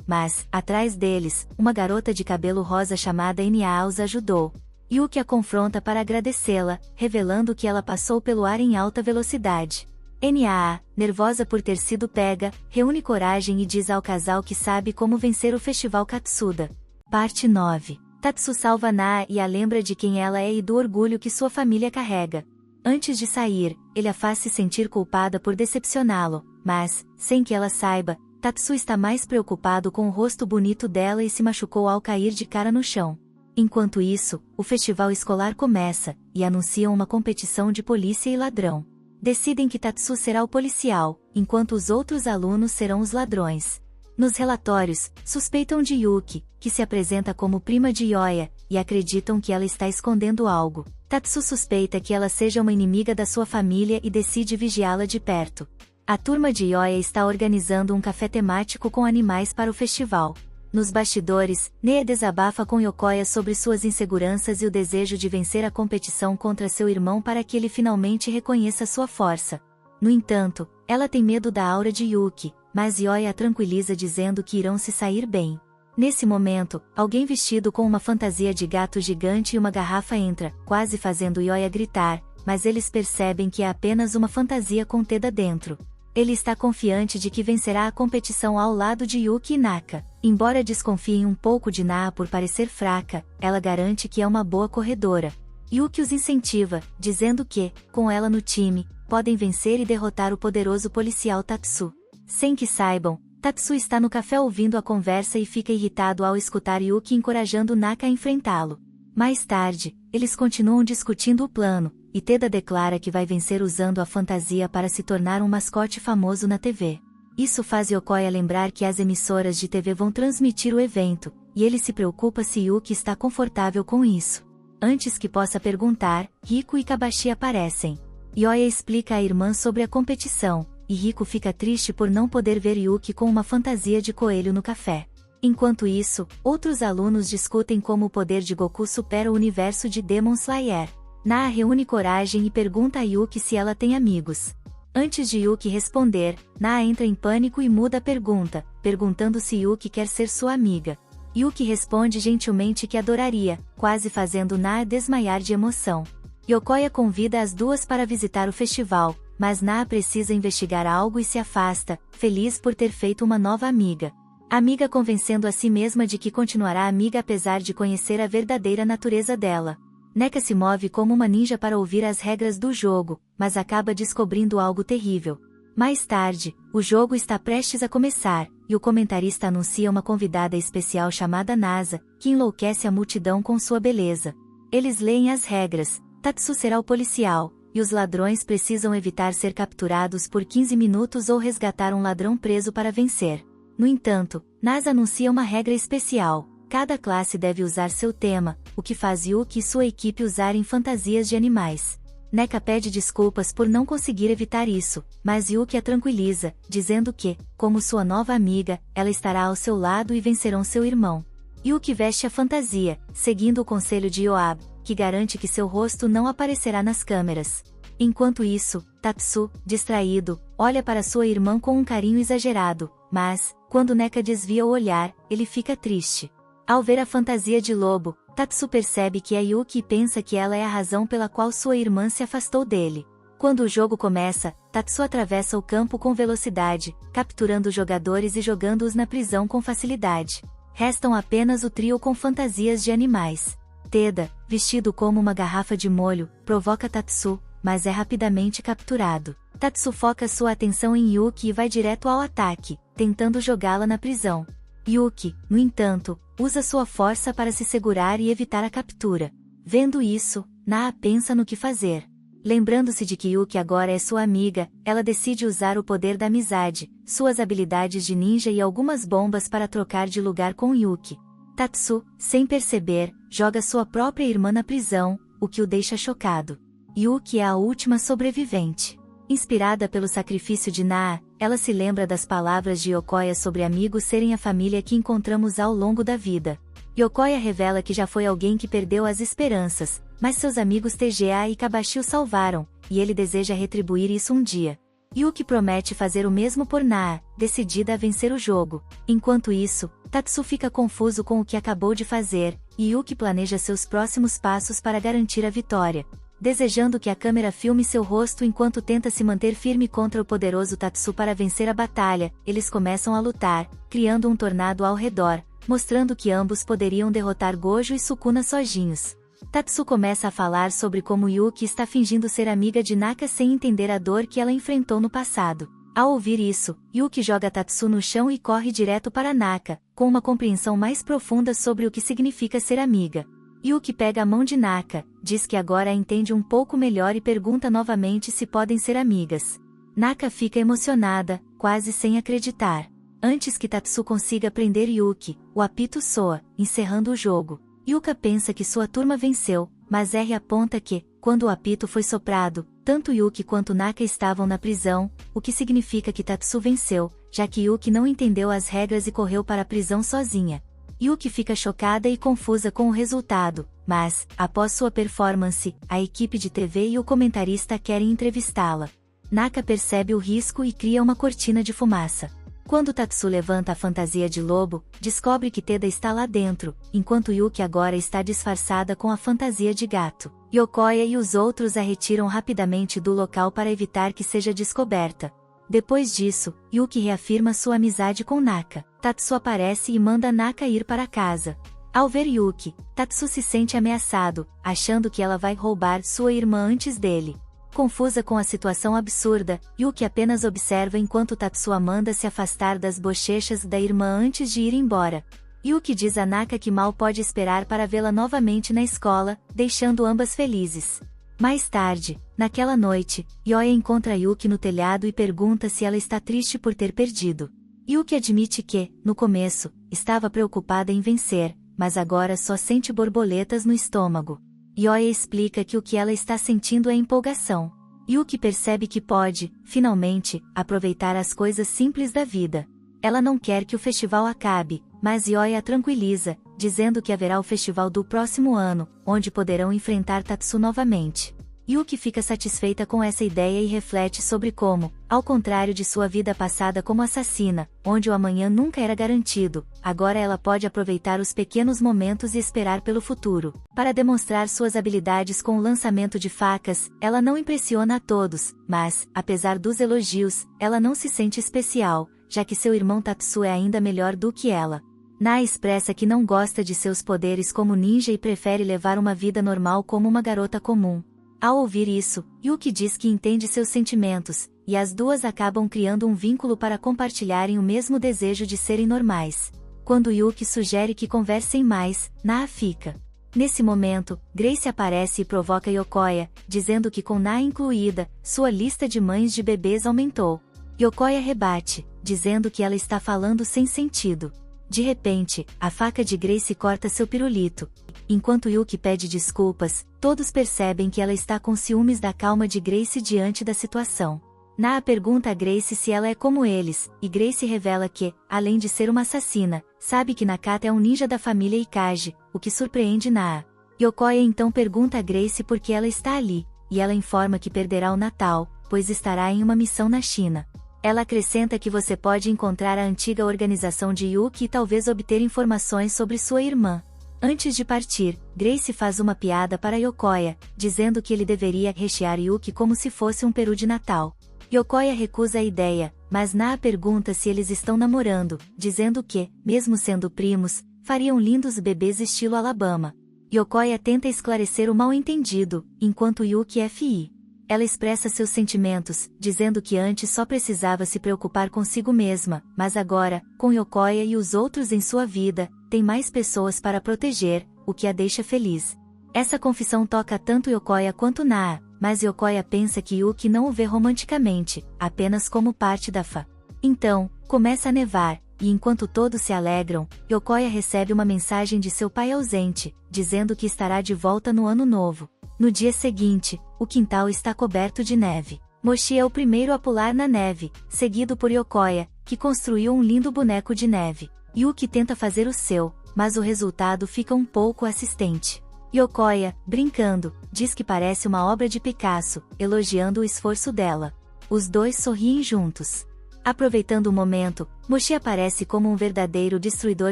mas, atrás deles, uma garota de cabelo rosa chamada Nya os ajudou. Yuki a confronta para agradecê-la, revelando que ela passou pelo ar em alta velocidade. Nya, nervosa por ter sido pega, reúne coragem e diz ao casal que sabe como vencer o Festival Katsuda. Parte 9. Tatsu salva Na e a lembra de quem ela é e do orgulho que sua família carrega. Antes de sair, ele a faz se sentir culpada por decepcioná-lo, mas, sem que ela saiba, Tatsu está mais preocupado com o rosto bonito dela e se machucou ao cair de cara no chão. Enquanto isso, o festival escolar começa, e anunciam uma competição de polícia e ladrão. Decidem que Tatsu será o policial, enquanto os outros alunos serão os ladrões. Nos relatórios, suspeitam de Yuki, que se apresenta como prima de Yoya, e acreditam que ela está escondendo algo. Tatsu suspeita que ela seja uma inimiga da sua família e decide vigiá-la de perto. A turma de Yoya está organizando um café temático com animais para o festival. Nos bastidores, Nea desabafa com Yokoya sobre suas inseguranças e o desejo de vencer a competição contra seu irmão para que ele finalmente reconheça sua força. No entanto, ela tem medo da aura de Yuki, mas Yoya a tranquiliza dizendo que irão se sair bem. Nesse momento, alguém vestido com uma fantasia de gato gigante e uma garrafa entra, quase fazendo Yoya gritar, mas eles percebem que é apenas uma fantasia com Teda dentro. Ele está confiante de que vencerá a competição ao lado de Yuki e Naka. Embora desconfiem um pouco de Naa por parecer fraca, ela garante que é uma boa corredora. Yuki os incentiva, dizendo que, com ela no time, podem vencer e derrotar o poderoso policial Tatsu. Sem que saibam, Tatsu está no café ouvindo a conversa e fica irritado ao escutar Yuki encorajando Naka a enfrentá-lo. Mais tarde, eles continuam discutindo o plano, e Teda declara que vai vencer usando a fantasia para se tornar um mascote famoso na TV. Isso faz Yokoya lembrar que as emissoras de TV vão transmitir o evento, e ele se preocupa se Yuki está confortável com isso. Antes que possa perguntar, Riko e Kabashi aparecem. Yoya explica à irmã sobre a competição, e Riko fica triste por não poder ver Yuki com uma fantasia de coelho no café. Enquanto isso, outros alunos discutem como o poder de Goku supera o universo de Demon Slayer. Naa reúne coragem e pergunta a Yuki se ela tem amigos. Antes de Yuki responder, Naa entra em pânico e muda a pergunta, perguntando se Yuki quer ser sua amiga. Yuki responde gentilmente que adoraria, quase fazendo Naa desmaiar de emoção. Yokoya convida as duas para visitar o festival, mas Naa precisa investigar algo e se afasta, feliz por ter feito uma nova amiga. Amiga convencendo a si mesma de que continuará amiga apesar de conhecer a verdadeira natureza dela. Neka se move como uma ninja para ouvir as regras do jogo, mas acaba descobrindo algo terrível. Mais tarde, o jogo está prestes a começar, e o comentarista anuncia uma convidada especial chamada Nasa, que enlouquece a multidão com sua beleza. Eles leem as regras: Tatsu será o policial, e os ladrões precisam evitar ser capturados por 15 minutos ou resgatar um ladrão preso para vencer. No entanto, Nasa anuncia uma regra especial: cada classe deve usar seu tema, o que faz Yuki e sua equipe usarem fantasias de animais. Neka pede desculpas por não conseguir evitar isso, mas Yuki a tranquiliza, dizendo que, como sua nova amiga, ela estará ao seu lado e vencerão seu irmão. Yuki veste a fantasia, seguindo o conselho de Yoabe, que garante que seu rosto não aparecerá nas câmeras. Enquanto isso, Tatsu, distraído, olha para sua irmã com um carinho exagerado, mas, quando Neka desvia o olhar, ele fica triste. Ao ver a fantasia de lobo, Tatsu percebe que é Yuki e pensa que ela é a razão pela qual sua irmã se afastou dele. Quando o jogo começa, Tatsu atravessa o campo com velocidade, capturando os jogadores e jogando-os na prisão com facilidade. Restam apenas o trio com fantasias de animais. Teda, vestido como uma garrafa de molho, provoca Tatsu, mas é rapidamente capturado. Tatsu foca sua atenção em Yuki e vai direto ao ataque, tentando jogá-la na prisão. Yuki, no entanto, usa sua força para se segurar e evitar a captura. Vendo isso, Naa pensa no que fazer. Lembrando-se de que Yuki agora é sua amiga, ela decide usar o poder da amizade, suas habilidades de ninja e algumas bombas para trocar de lugar com Yuki. Tatsu, sem perceber, joga sua própria irmã na prisão, o que o deixa chocado. Yuki é a última sobrevivente. Inspirada pelo sacrifício de Naa, ela se lembra das palavras de Yokoya sobre amigos serem a família que encontramos ao longo da vida. Yokoya revela que já foi alguém que perdeu as esperanças, mas seus amigos TGA e Kabashi o salvaram, e ele deseja retribuir isso um dia. Yuki promete fazer o mesmo por Naa, decidida a vencer o jogo. Enquanto isso, Tatsu fica confuso com o que acabou de fazer, e Yuki planeja seus próximos passos para garantir a vitória. Desejando que a câmera filme seu rosto enquanto tenta se manter firme contra o poderoso Tatsu para vencer a batalha, eles começam a lutar, criando um tornado ao redor, mostrando que ambos poderiam derrotar Gojo e Sukuna sozinhos. Tatsu começa a falar sobre como Yuki está fingindo ser amiga de Naka sem entender a dor que ela enfrentou no passado. Ao ouvir isso, Yuki joga Tatsu no chão e corre direto para Naka, com uma compreensão mais profunda sobre o que significa ser amiga. Yuki pega a mão de Naka, diz que agora a entende um pouco melhor e pergunta novamente se podem ser amigas. Naka fica emocionada, quase sem acreditar. Antes que Tatsu consiga prender Yuki, o apito soa, encerrando o jogo. Yuka pensa que sua turma venceu, mas R aponta que, quando o apito foi soprado, tanto Yuki quanto Naka estavam na prisão, o que significa que Tatsu venceu, já que Yuki não entendeu as regras e correu para a prisão sozinha. Yuki fica chocada e confusa com o resultado, mas, após sua performance, a equipe de TV e o comentarista querem entrevistá-la. Naka percebe o risco e cria uma cortina de fumaça. Quando Tatsu levanta a fantasia de lobo, descobre que Teda está lá dentro, enquanto Yuki agora está disfarçada com a fantasia de gato. Yokoya e os outros a retiram rapidamente do local para evitar que seja descoberta. Depois disso, Yuki reafirma sua amizade com Naka. Tatsu aparece e manda Naka ir para casa. Ao ver Yuki, Tatsu se sente ameaçado, achando que ela vai roubar sua irmã antes dele. Confusa com a situação absurda, Yuki apenas observa enquanto Tatsu a manda se afastar das bochechas da irmã antes de ir embora. Yuki diz a Naka que mal pode esperar para vê-la novamente na escola, deixando ambas felizes. Mais tarde, naquela noite, Yoya encontra Yuki no telhado e pergunta se ela está triste por ter perdido. Yuki admite que, no começo, estava preocupada em vencer, mas agora só sente borboletas no estômago. Yoya explica que o que ela está sentindo é empolgação. Yuki percebe que pode, finalmente, aproveitar as coisas simples da vida. Ela não quer que o festival acabe, mas Yoya a tranquiliza, dizendo que haverá o festival do próximo ano, onde poderão enfrentar Tatsu novamente. Yuki fica satisfeita com essa ideia e reflete sobre como, ao contrário de sua vida passada como assassina, onde o amanhã nunca era garantido, agora ela pode aproveitar os pequenos momentos e esperar pelo futuro. Para demonstrar suas habilidades com o lançamento de facas, ela não impressiona a todos, mas, apesar dos elogios, ela não se sente especial, já que seu irmão Tatsu é ainda melhor do que ela. Na expressa que não gosta de seus poderes como ninja e prefere levar uma vida normal como uma garota comum. Ao ouvir isso, Yuki diz que entende seus sentimentos, e as duas acabam criando um vínculo para compartilharem o mesmo desejo de serem normais. Quando Yuki sugere que conversem mais, Na fica. Nesse momento, Grace aparece e provoca Yokoya, dizendo que com Na incluída, sua lista de mães de bebês aumentou. Yokoya rebate, dizendo que ela está falando sem sentido. De repente, a faca de Grace corta seu pirulito. Enquanto Yuki pede desculpas, todos percebem que ela está com ciúmes da calma de Grace diante da situação. Na pergunta a Grace se ela é como eles, e Grace revela que, além de ser uma assassina, sabe que Nakata é um ninja da família Ikage, o que surpreende Na. Yokoya então pergunta a Grace por que ela está ali, e ela informa que perderá o Natal, pois estará em uma missão na China. Ela acrescenta que você pode encontrar a antiga organização de Yuki e talvez obter informações sobre sua irmã. Antes de partir, Grace faz uma piada para Yokoya, dizendo que ele deveria rechear Yuki como se fosse um peru de Natal. Yokoya recusa a ideia, mas Na pergunta se eles estão namorando, dizendo que, mesmo sendo primos, fariam lindos bebês estilo Alabama. Yokoya tenta esclarecer o mal-entendido, enquanto Yuki F.I. Ela expressa seus sentimentos, dizendo que antes só precisava se preocupar consigo mesma, mas agora, com Yokoya e os outros em sua vida, tem mais pessoas para proteger, o que a deixa feliz. Essa confissão toca tanto Yokoya quanto Na, mas Yokoya pensa que Yuki não o vê romanticamente, apenas como parte da fa. Então, começa a nevar, e enquanto todos se alegram, Yokoya recebe uma mensagem de seu pai ausente, dizendo que estará de volta no ano novo. No dia seguinte, o quintal está coberto de neve. Mochi é o primeiro a pular na neve, seguido por Yokoya, que construiu um lindo boneco de neve. Yuki tenta fazer o seu, mas o resultado fica um pouco assistente. Yokoya, brincando, diz que parece uma obra de Picasso, elogiando o esforço dela. Os dois sorriem juntos. Aproveitando o momento, Mochi aparece como um verdadeiro destruidor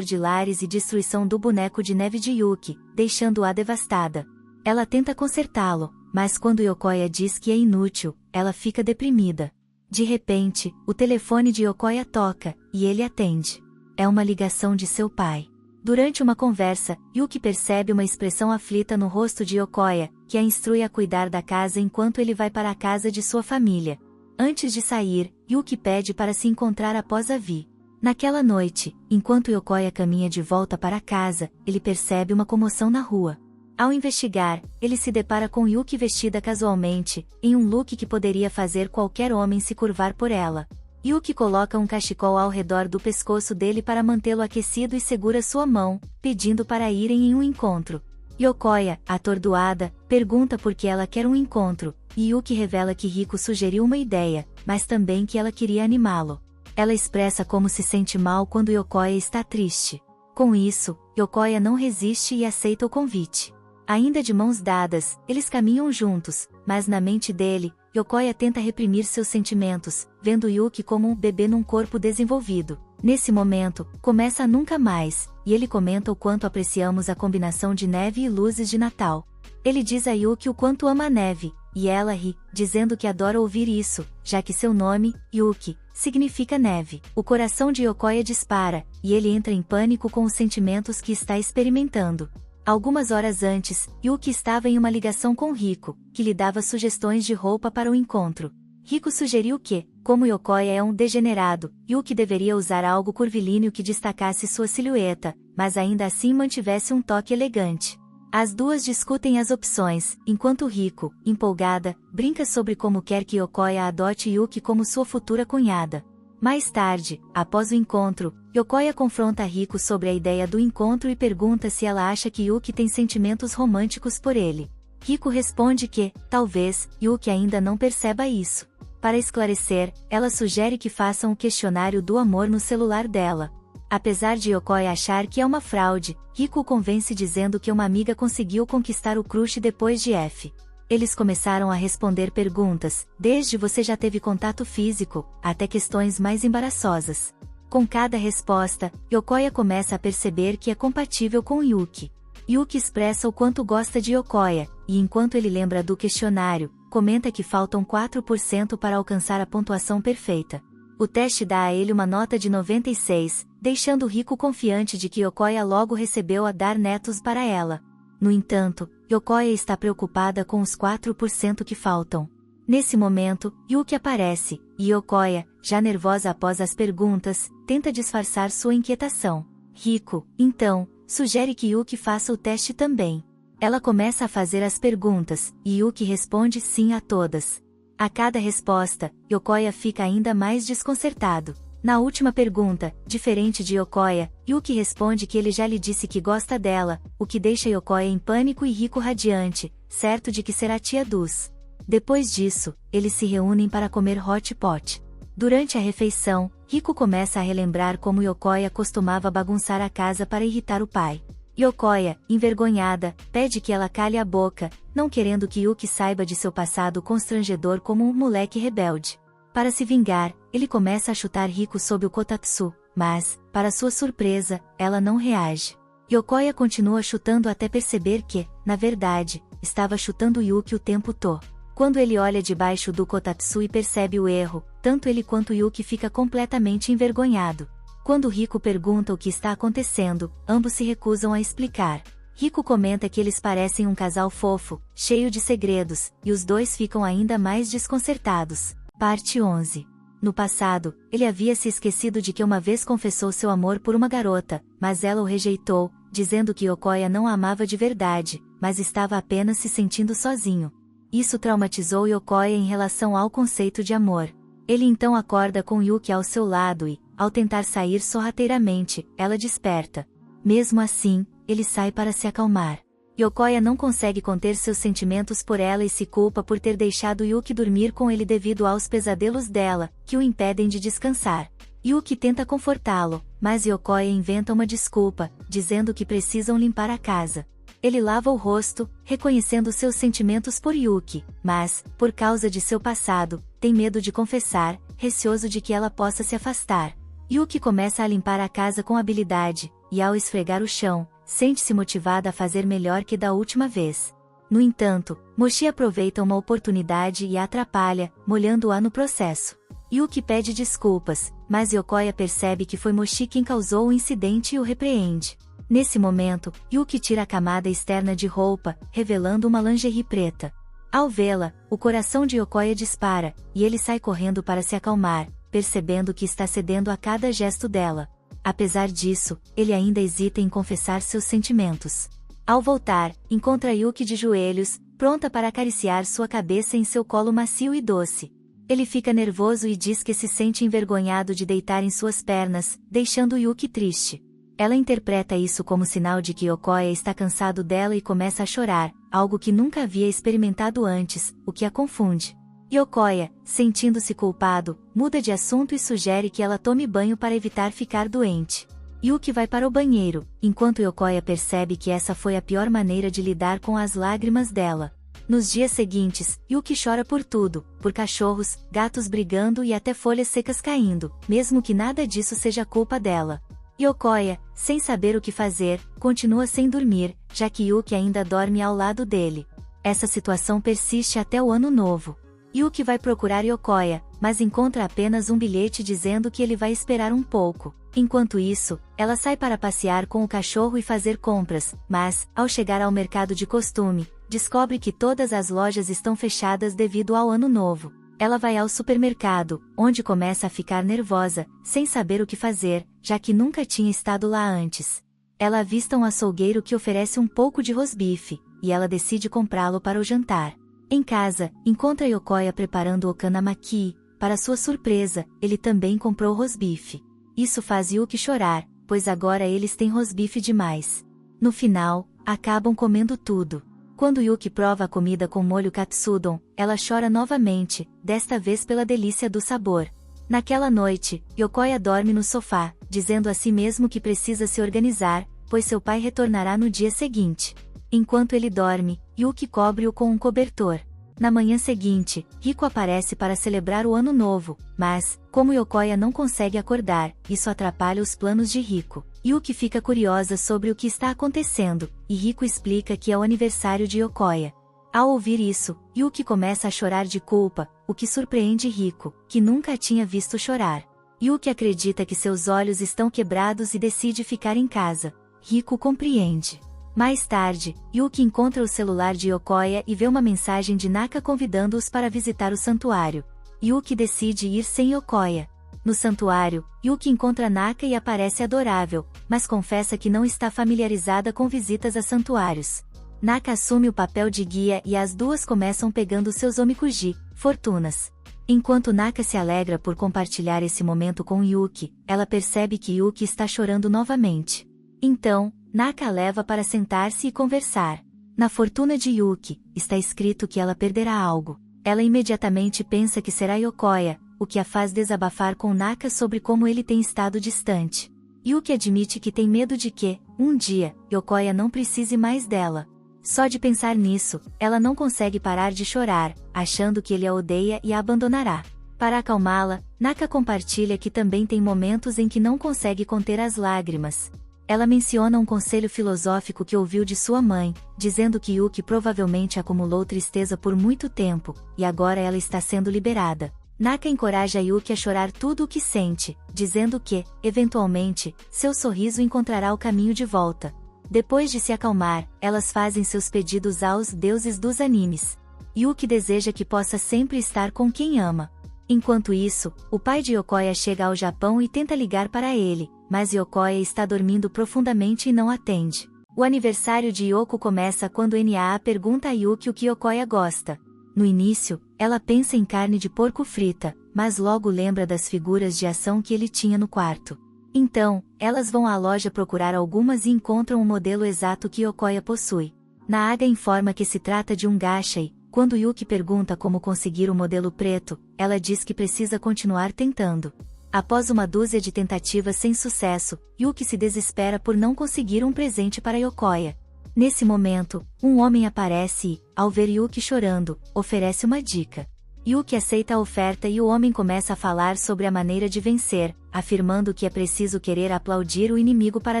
de lares e destruição do boneco de neve de Yuki, deixando-a devastada. Ela tenta consertá-lo, mas quando Yokoya diz que é inútil, ela fica deprimida. De repente, o telefone de Yokoya toca, e ele atende. É uma ligação de seu pai. Durante uma conversa, Yuki percebe uma expressão aflita no rosto de Yokoya, que a instrui a cuidar da casa enquanto ele vai para a casa de sua família. Antes de sair, Yuki pede para se encontrar após a Vi. Naquela noite, enquanto Yokoya caminha de volta para casa, ele percebe uma comoção na rua. Ao investigar, ele se depara com Yuki vestida casualmente, em um look que poderia fazer qualquer homem se curvar por ela. Yuki coloca um cachecol ao redor do pescoço dele para mantê-lo aquecido e segura sua mão, pedindo para irem em um encontro. Yokoya, atordoada, pergunta por que ela quer um encontro, e Yuki revela que Riko sugeriu uma ideia, mas também que ela queria animá-lo. Ela expressa como se sente mal quando Yokoya está triste. Com isso, Yokoya não resiste e aceita o convite. Ainda de mãos dadas, eles caminham juntos, mas na mente dele, Yokoya tenta reprimir seus sentimentos, vendo Yuki como um bebê num corpo desenvolvido. Nesse momento, começa a nunca mais, e ele comenta o quanto apreciamos a combinação de neve e luzes de Natal. Ele diz a Yuki o quanto ama a neve, e ela ri, dizendo que adora ouvir isso, já que seu nome, Yuki, significa neve. O coração de Yokoya dispara, e ele entra em pânico com os sentimentos que está experimentando. Algumas horas antes, Yuki estava em uma ligação com Riko, que lhe dava sugestões de roupa para o encontro. Riko sugeriu que, como Yokoya é um degenerado, Yuki deveria usar algo curvilíneo que destacasse sua silhueta, mas ainda assim mantivesse um toque elegante. As duas discutem as opções, enquanto Riko, empolgada, brinca sobre como quer que Yokoya adote Yuki como sua futura cunhada. Mais tarde, após o encontro, Yokoya confronta Riko sobre a ideia do encontro e pergunta se ela acha que Yuki tem sentimentos românticos por ele. Riko responde que, talvez, Yuki ainda não perceba isso. Para esclarecer, ela sugere que façam o questionário do amor no celular dela. Apesar de Yokoya achar que é uma fraude, Riko o convence dizendo que uma amiga conseguiu conquistar o crush depois de F. Eles começaram a responder perguntas, desde você já teve contato físico, até questões mais embaraçosas. Com cada resposta, Yokoya começa a perceber que é compatível com Yuki. Yuki expressa o quanto gosta de Yokoya, e enquanto ele lembra do questionário, comenta que faltam 4% para alcançar a pontuação perfeita. O teste dá a ele uma nota de 96, deixando Riko confiante de que Yokoya logo recebeu a dar netos para ela. No entanto, Yokoya está preocupada com os 4% que faltam. Nesse momento, Yuki aparece, e Yokoya, já nervosa após as perguntas, tenta disfarçar sua inquietação. Riko, então, sugere que Yuki faça o teste também. Ela começa a fazer as perguntas, e Yuki responde sim a todas. A cada resposta, Yokoya fica ainda mais desconcertado. Na última pergunta, diferente de Yokoya, Yuki responde que ele já lhe disse que gosta dela, o que deixa Yokoya em pânico e Riko radiante, certo de que será tia dos. Depois disso, eles se reúnem para comer hot pot. Durante a refeição, Riko começa a relembrar como Yokoya costumava bagunçar a casa para irritar o pai. Yokoya, envergonhada, pede que ela cale a boca, não querendo que Yuki saiba de seu passado constrangedor como um moleque rebelde. Para se vingar, ele começa a chutar Riko sob o kotatsu, mas, para sua surpresa, ela não reage. Yokoya continua chutando até perceber que, na verdade, estava chutando Yuki o tempo todo. Quando ele olha debaixo do kotatsu e percebe o erro, tanto ele quanto Yuki fica completamente envergonhado. Quando Riko pergunta o que está acontecendo, ambos se recusam a explicar. Riko comenta que eles parecem um casal fofo, cheio de segredos, e os dois ficam ainda mais desconcertados. Parte 11. No passado, ele havia se esquecido de que uma vez confessou seu amor por uma garota, mas ela o rejeitou, dizendo que Yokoya não a amava de verdade, mas estava apenas se sentindo sozinho. Isso traumatizou Yokoya em relação ao conceito de amor. Ele então acorda com Yuki ao seu lado e, ao tentar sair sorrateiramente, ela desperta. Mesmo assim, ele sai para se acalmar. Yokoya não consegue conter seus sentimentos por ela e se culpa por ter deixado Yuki dormir com ele devido aos pesadelos dela, que o impedem de descansar. Yuki tenta confortá-lo, mas Yokoya inventa uma desculpa, dizendo que precisam limpar a casa. Ele lava o rosto, reconhecendo seus sentimentos por Yuki, mas, por causa de seu passado, tem medo de confessar, receoso de que ela possa se afastar. Yuki começa a limpar a casa com habilidade, e ao esfregar o chão, sente-se motivada a fazer melhor que da última vez. No entanto, Mochi aproveita uma oportunidade e a atrapalha, molhando-a no processo. Yuki pede desculpas, mas Yokoya percebe que foi Mochi quem causou o incidente e o repreende. Nesse momento, Yuki tira a camada externa de roupa, revelando uma lingerie preta. Ao vê-la, o coração de Yokoya dispara, e ele sai correndo para se acalmar, percebendo que está cedendo a cada gesto dela. Apesar disso, ele ainda hesita em confessar seus sentimentos. Ao voltar, encontra Yuki de joelhos, pronta para acariciar sua cabeça em seu colo macio e doce. Ele fica nervoso e diz que se sente envergonhado de deitar em suas pernas, deixando Yuki triste. Ela interpreta isso como sinal de que Yokoya está cansado dela e começa a chorar, algo que nunca havia experimentado antes, o que a confunde. Yokoya, sentindo-se culpado, muda de assunto e sugere que ela tome banho para evitar ficar doente. Yuki vai para o banheiro, enquanto Yokoya percebe que essa foi a pior maneira de lidar com as lágrimas dela. Nos dias seguintes, Yuki chora por tudo, por cachorros, gatos brigando e até folhas secas caindo, mesmo que nada disso seja culpa dela. Yokoya, sem saber o que fazer, continua sem dormir, já que Yuki ainda dorme ao lado dele. Essa situação persiste até o ano novo. Yuki vai procurar Yokoya, mas encontra apenas um bilhete dizendo que ele vai esperar um pouco. Enquanto isso, ela sai para passear com o cachorro e fazer compras, mas, ao chegar ao mercado de costume, descobre que todas as lojas estão fechadas devido ao ano novo. Ela vai ao supermercado, onde começa a ficar nervosa, sem saber o que fazer, já que nunca tinha estado lá antes. Ela avista um açougueiro que oferece um pouco de rosbife, e ela decide comprá-lo para o jantar. Em casa, encontra Yokoya preparando o kanamaki. Para sua surpresa, ele também comprou rosbife. Isso faz Yuki chorar, pois agora eles têm rosbife demais. No final, acabam comendo tudo. Quando Yuki prova a comida com molho katsudon, ela chora novamente, desta vez pela delícia do sabor. Naquela noite, Yokoya dorme no sofá, dizendo a si mesmo que precisa se organizar, pois seu pai retornará no dia seguinte. Enquanto ele dorme, Yuki cobre-o com um cobertor. Na manhã seguinte, Rico aparece para celebrar o ano novo, mas, como Yokoya não consegue acordar, isso atrapalha os planos de Rico. Yuki fica curiosa sobre o que está acontecendo, e Rico explica que é o aniversário de Yokoya. Ao ouvir isso, Yuki começa a chorar de culpa, o que surpreende Rico, que nunca a tinha visto chorar. Yuki acredita que seus olhos estão quebrados e decide ficar em casa. Rico compreende. Mais tarde, Yuki encontra o celular de Yokoya e vê uma mensagem de Naka convidando-os para visitar o santuário. Yuki decide ir sem Yokoya. No santuário, Yuki encontra Naka e aparece adorável, mas confessa que não está familiarizada com visitas a santuários. Naka assume o papel de guia e as duas começam pegando seus omikuji, fortunas. Enquanto Naka se alegra por compartilhar esse momento com Yuki, ela percebe que Yuki está chorando novamente. Então, Naka a leva para sentar-se e conversar. Na fortuna de Yuki, está escrito que ela perderá algo. Ela imediatamente pensa que será Yokoya, o que a faz desabafar com Naka sobre como ele tem estado distante. Yuki admite que tem medo de que, um dia, Yokoya não precise mais dela. Só de pensar nisso, ela não consegue parar de chorar, achando que ele a odeia e a abandonará. Para acalmá-la, Naka compartilha que também tem momentos em que não consegue conter as lágrimas. Ela menciona um conselho filosófico que ouviu de sua mãe, dizendo que Yuki provavelmente acumulou tristeza por muito tempo, e agora ela está sendo liberada. Naka encoraja Yuki a chorar tudo o que sente, dizendo que, eventualmente, seu sorriso encontrará o caminho de volta. Depois de se acalmar, elas fazem seus pedidos aos deuses dos animes. Yuki deseja que possa sempre estar com quem ama. Enquanto isso, o pai de Yokoya chega ao Japão e tenta ligar para ele, mas Yokoya está dormindo profundamente e não atende. O aniversário de Yoko começa quando Nya pergunta a Yuki o que Yokoya gosta. No início, ela pensa em carne de porco frita, mas logo lembra das figuras de ação que ele tinha no quarto. Então, elas vão à loja procurar algumas e encontram o modelo exato que Yokoya possui. Naaga informa que se trata de um gacha e, quando Yuki pergunta como conseguir o modelo preto, ela diz que precisa continuar tentando. Após uma dúzia de tentativas sem sucesso, Yuki se desespera por não conseguir um presente para Yokoya. Nesse momento, um homem aparece e, ao ver Yuki chorando, oferece uma dica. Yuki aceita a oferta e o homem começa a falar sobre a maneira de vencer, afirmando que é preciso querer aplaudir o inimigo para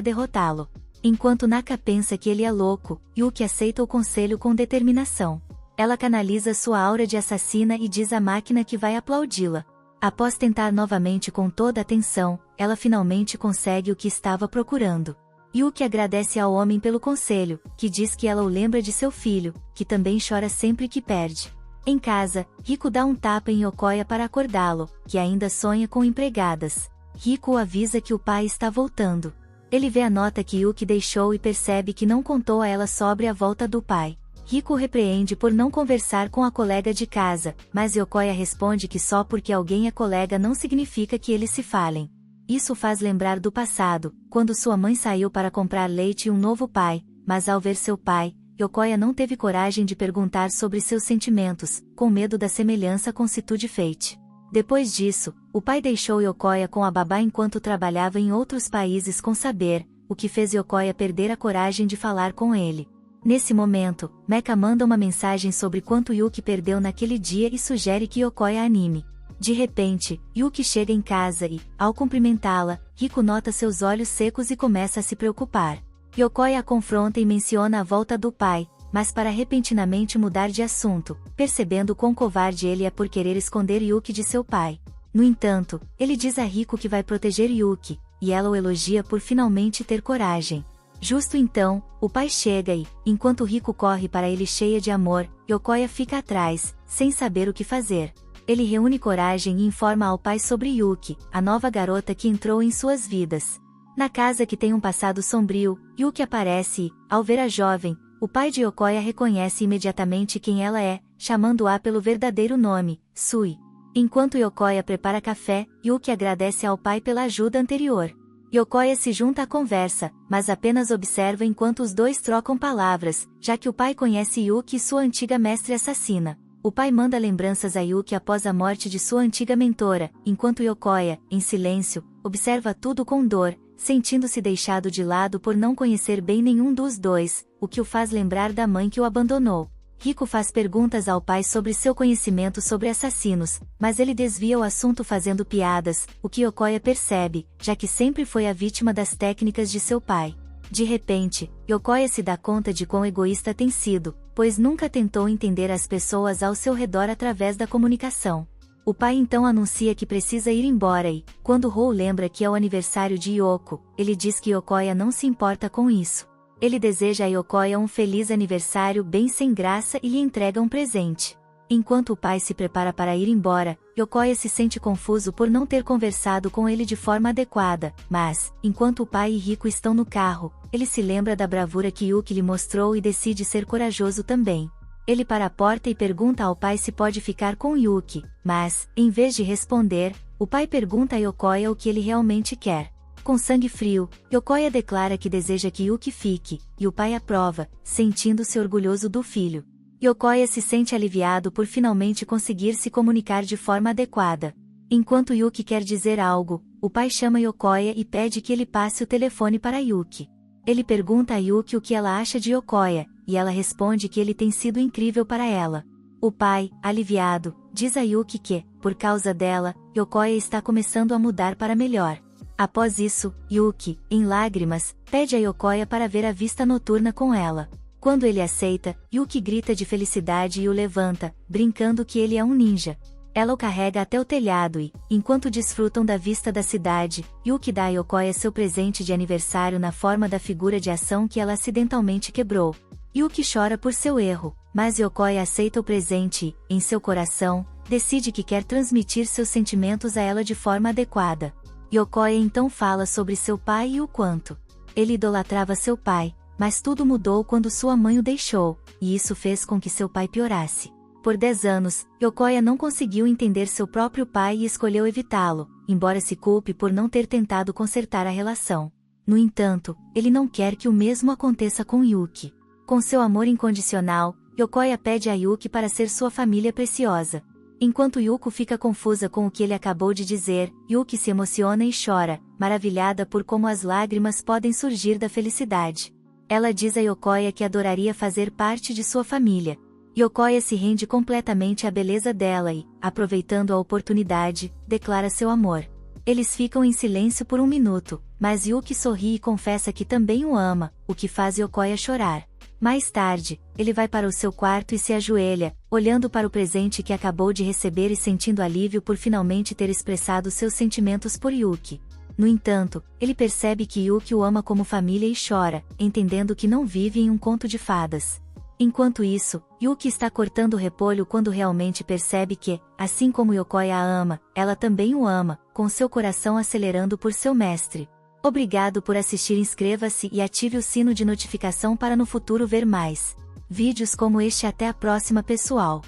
derrotá-lo. Enquanto Naka pensa que ele é louco, Yuki aceita o conselho com determinação. Ela canaliza sua aura de assassina e diz à máquina que vai aplaudi-la. Após tentar novamente com toda a atenção, ela finalmente consegue o que estava procurando. Yuki agradece ao homem pelo conselho, que diz que ela o lembra de seu filho, que também chora sempre que perde. Em casa, Rico dá um tapa em Yokoya para acordá-lo, que ainda sonha com empregadas. Rico o avisa que o pai está voltando. Ele vê a nota que Yuki deixou e percebe que não contou a ela sobre a volta do pai. Rico o repreende por não conversar com a colega de casa, mas Yokoya responde que só porque alguém é colega não significa que eles se falem. Isso faz lembrar do passado, quando sua mãe saiu para comprar leite e um novo pai, mas ao ver seu pai, Yokoya não teve coragem de perguntar sobre seus sentimentos, com medo da semelhança com Situde Fate. Depois disso, o pai deixou Yokoya com a babá enquanto trabalhava em outros países com saber, o que fez Yokoya perder a coragem de falar com ele. Nesse momento, Mecha manda uma mensagem sobre quanto Yuki perdeu naquele dia e sugere que Yokoya anime. De repente, Yuki chega em casa e, ao cumprimentá-la, Rico nota seus olhos secos e começa a se preocupar. Yokoya a confronta e menciona a volta do pai, mas para repentinamente mudar de assunto, percebendo quão covarde ele é por querer esconder Yuki de seu pai. No entanto, ele diz a Riko que vai proteger Yuki, e ela o elogia por finalmente ter coragem. Justo então, o pai chega e, enquanto Riko corre para ele cheia de amor, Yokoya fica atrás, sem saber o que fazer. Ele reúne coragem e informa ao pai sobre Yuki, a nova garota que entrou em suas vidas. Na casa que tem um passado sombrio, Yuki aparece e, ao ver a jovem, o pai de Yokoya reconhece imediatamente quem ela é, chamando-a pelo verdadeiro nome, Sui. Enquanto Yokoya prepara café, Yuki agradece ao pai pela ajuda anterior. Yokoya se junta à conversa, mas apenas observa enquanto os dois trocam palavras, já que o pai conhece Yuki e sua antiga mestre assassina. O pai manda lembranças a Yuki após a morte de sua antiga mentora, enquanto Yokoya, em silêncio, observa tudo com dor, sentindo-se deixado de lado por não conhecer bem nenhum dos dois, o que o faz lembrar da mãe que o abandonou. Riko faz perguntas ao pai sobre seu conhecimento sobre assassinos, mas ele desvia o assunto fazendo piadas, o que Yokoya percebe, já que sempre foi a vítima das técnicas de seu pai. De repente, Yokoya se dá conta de quão egoísta tem sido, pois nunca tentou entender as pessoas ao seu redor através da comunicação. O pai então anuncia que precisa ir embora e, quando Rou lembra que é o aniversário de Yoko, ele diz que Yokoya não se importa com isso. Ele deseja a Yokoya um feliz aniversário bem sem graça e lhe entrega um presente. Enquanto o pai se prepara para ir embora, Yokoya se sente confuso por não ter conversado com ele de forma adequada, mas, enquanto o pai e Riko estão no carro, ele se lembra da bravura que Yuki lhe mostrou e decide ser corajoso também. Ele para a porta e pergunta ao pai se pode ficar com Yuki, mas, em vez de responder, o pai pergunta a Yokoya o que ele realmente quer. Com sangue frio, Yokoya declara que deseja que Yuki fique, e o pai aprova, sentindo-se orgulhoso do filho. Yokoya se sente aliviado por finalmente conseguir se comunicar de forma adequada. Enquanto Yuki quer dizer algo, o pai chama Yokoya e pede que ele passe o telefone para Yuki. Ele pergunta a Yuki o que ela acha de Yokoya, e ela responde que ele tem sido incrível para ela. O pai, aliviado, diz a Yuki que, por causa dela, Yokoya está começando a mudar para melhor. Após isso, Yuki, em lágrimas, pede a Yokoya para ver a vista noturna com ela. Quando ele aceita, Yuki grita de felicidade e o levanta, brincando que ele é um ninja. Ela o carrega até o telhado e, enquanto desfrutam da vista da cidade, Yuki dá a Yokoya seu presente de aniversário na forma da figura de ação que ela acidentalmente quebrou. Yuki chora por seu erro, mas Yokoya aceita o presente e, em seu coração, decide que quer transmitir seus sentimentos a ela de forma adequada. Yokoya então fala sobre seu pai e o quanto ele idolatrava seu pai, mas tudo mudou quando sua mãe o deixou, e isso fez com que seu pai piorasse. Por 10 anos, Yokoya não conseguiu entender seu próprio pai e escolheu evitá-lo, embora se culpe por não ter tentado consertar a relação. No entanto, ele não quer que o mesmo aconteça com Yuki. Com seu amor incondicional, Yokoya pede a Yuki para ser sua família preciosa. Enquanto Yuko fica confusa com o que ele acabou de dizer, Yuki se emociona e chora, maravilhada por como as lágrimas podem surgir da felicidade. Ela diz a Yokoya que adoraria fazer parte de sua família. Yokoya se rende completamente à beleza dela e, aproveitando a oportunidade, declara seu amor. Eles ficam em silêncio por um minuto, mas Yuki sorri e confessa que também o ama, o que faz Yokoya chorar. Mais tarde, ele vai para o seu quarto e se ajoelha, olhando para o presente que acabou de receber e sentindo alívio por finalmente ter expressado seus sentimentos por Yuki. No entanto, ele percebe que Yuki o ama como família e chora, entendendo que não vive em um conto de fadas. Enquanto isso, Yuki está cortando o repolho quando realmente percebe que, assim como Yokoya a ama, ela também o ama, com seu coração acelerando por seu mestre. Obrigado por assistir, inscreva-se e ative o sino de notificação para no futuro ver mais vídeos como este. Até a próxima, pessoal.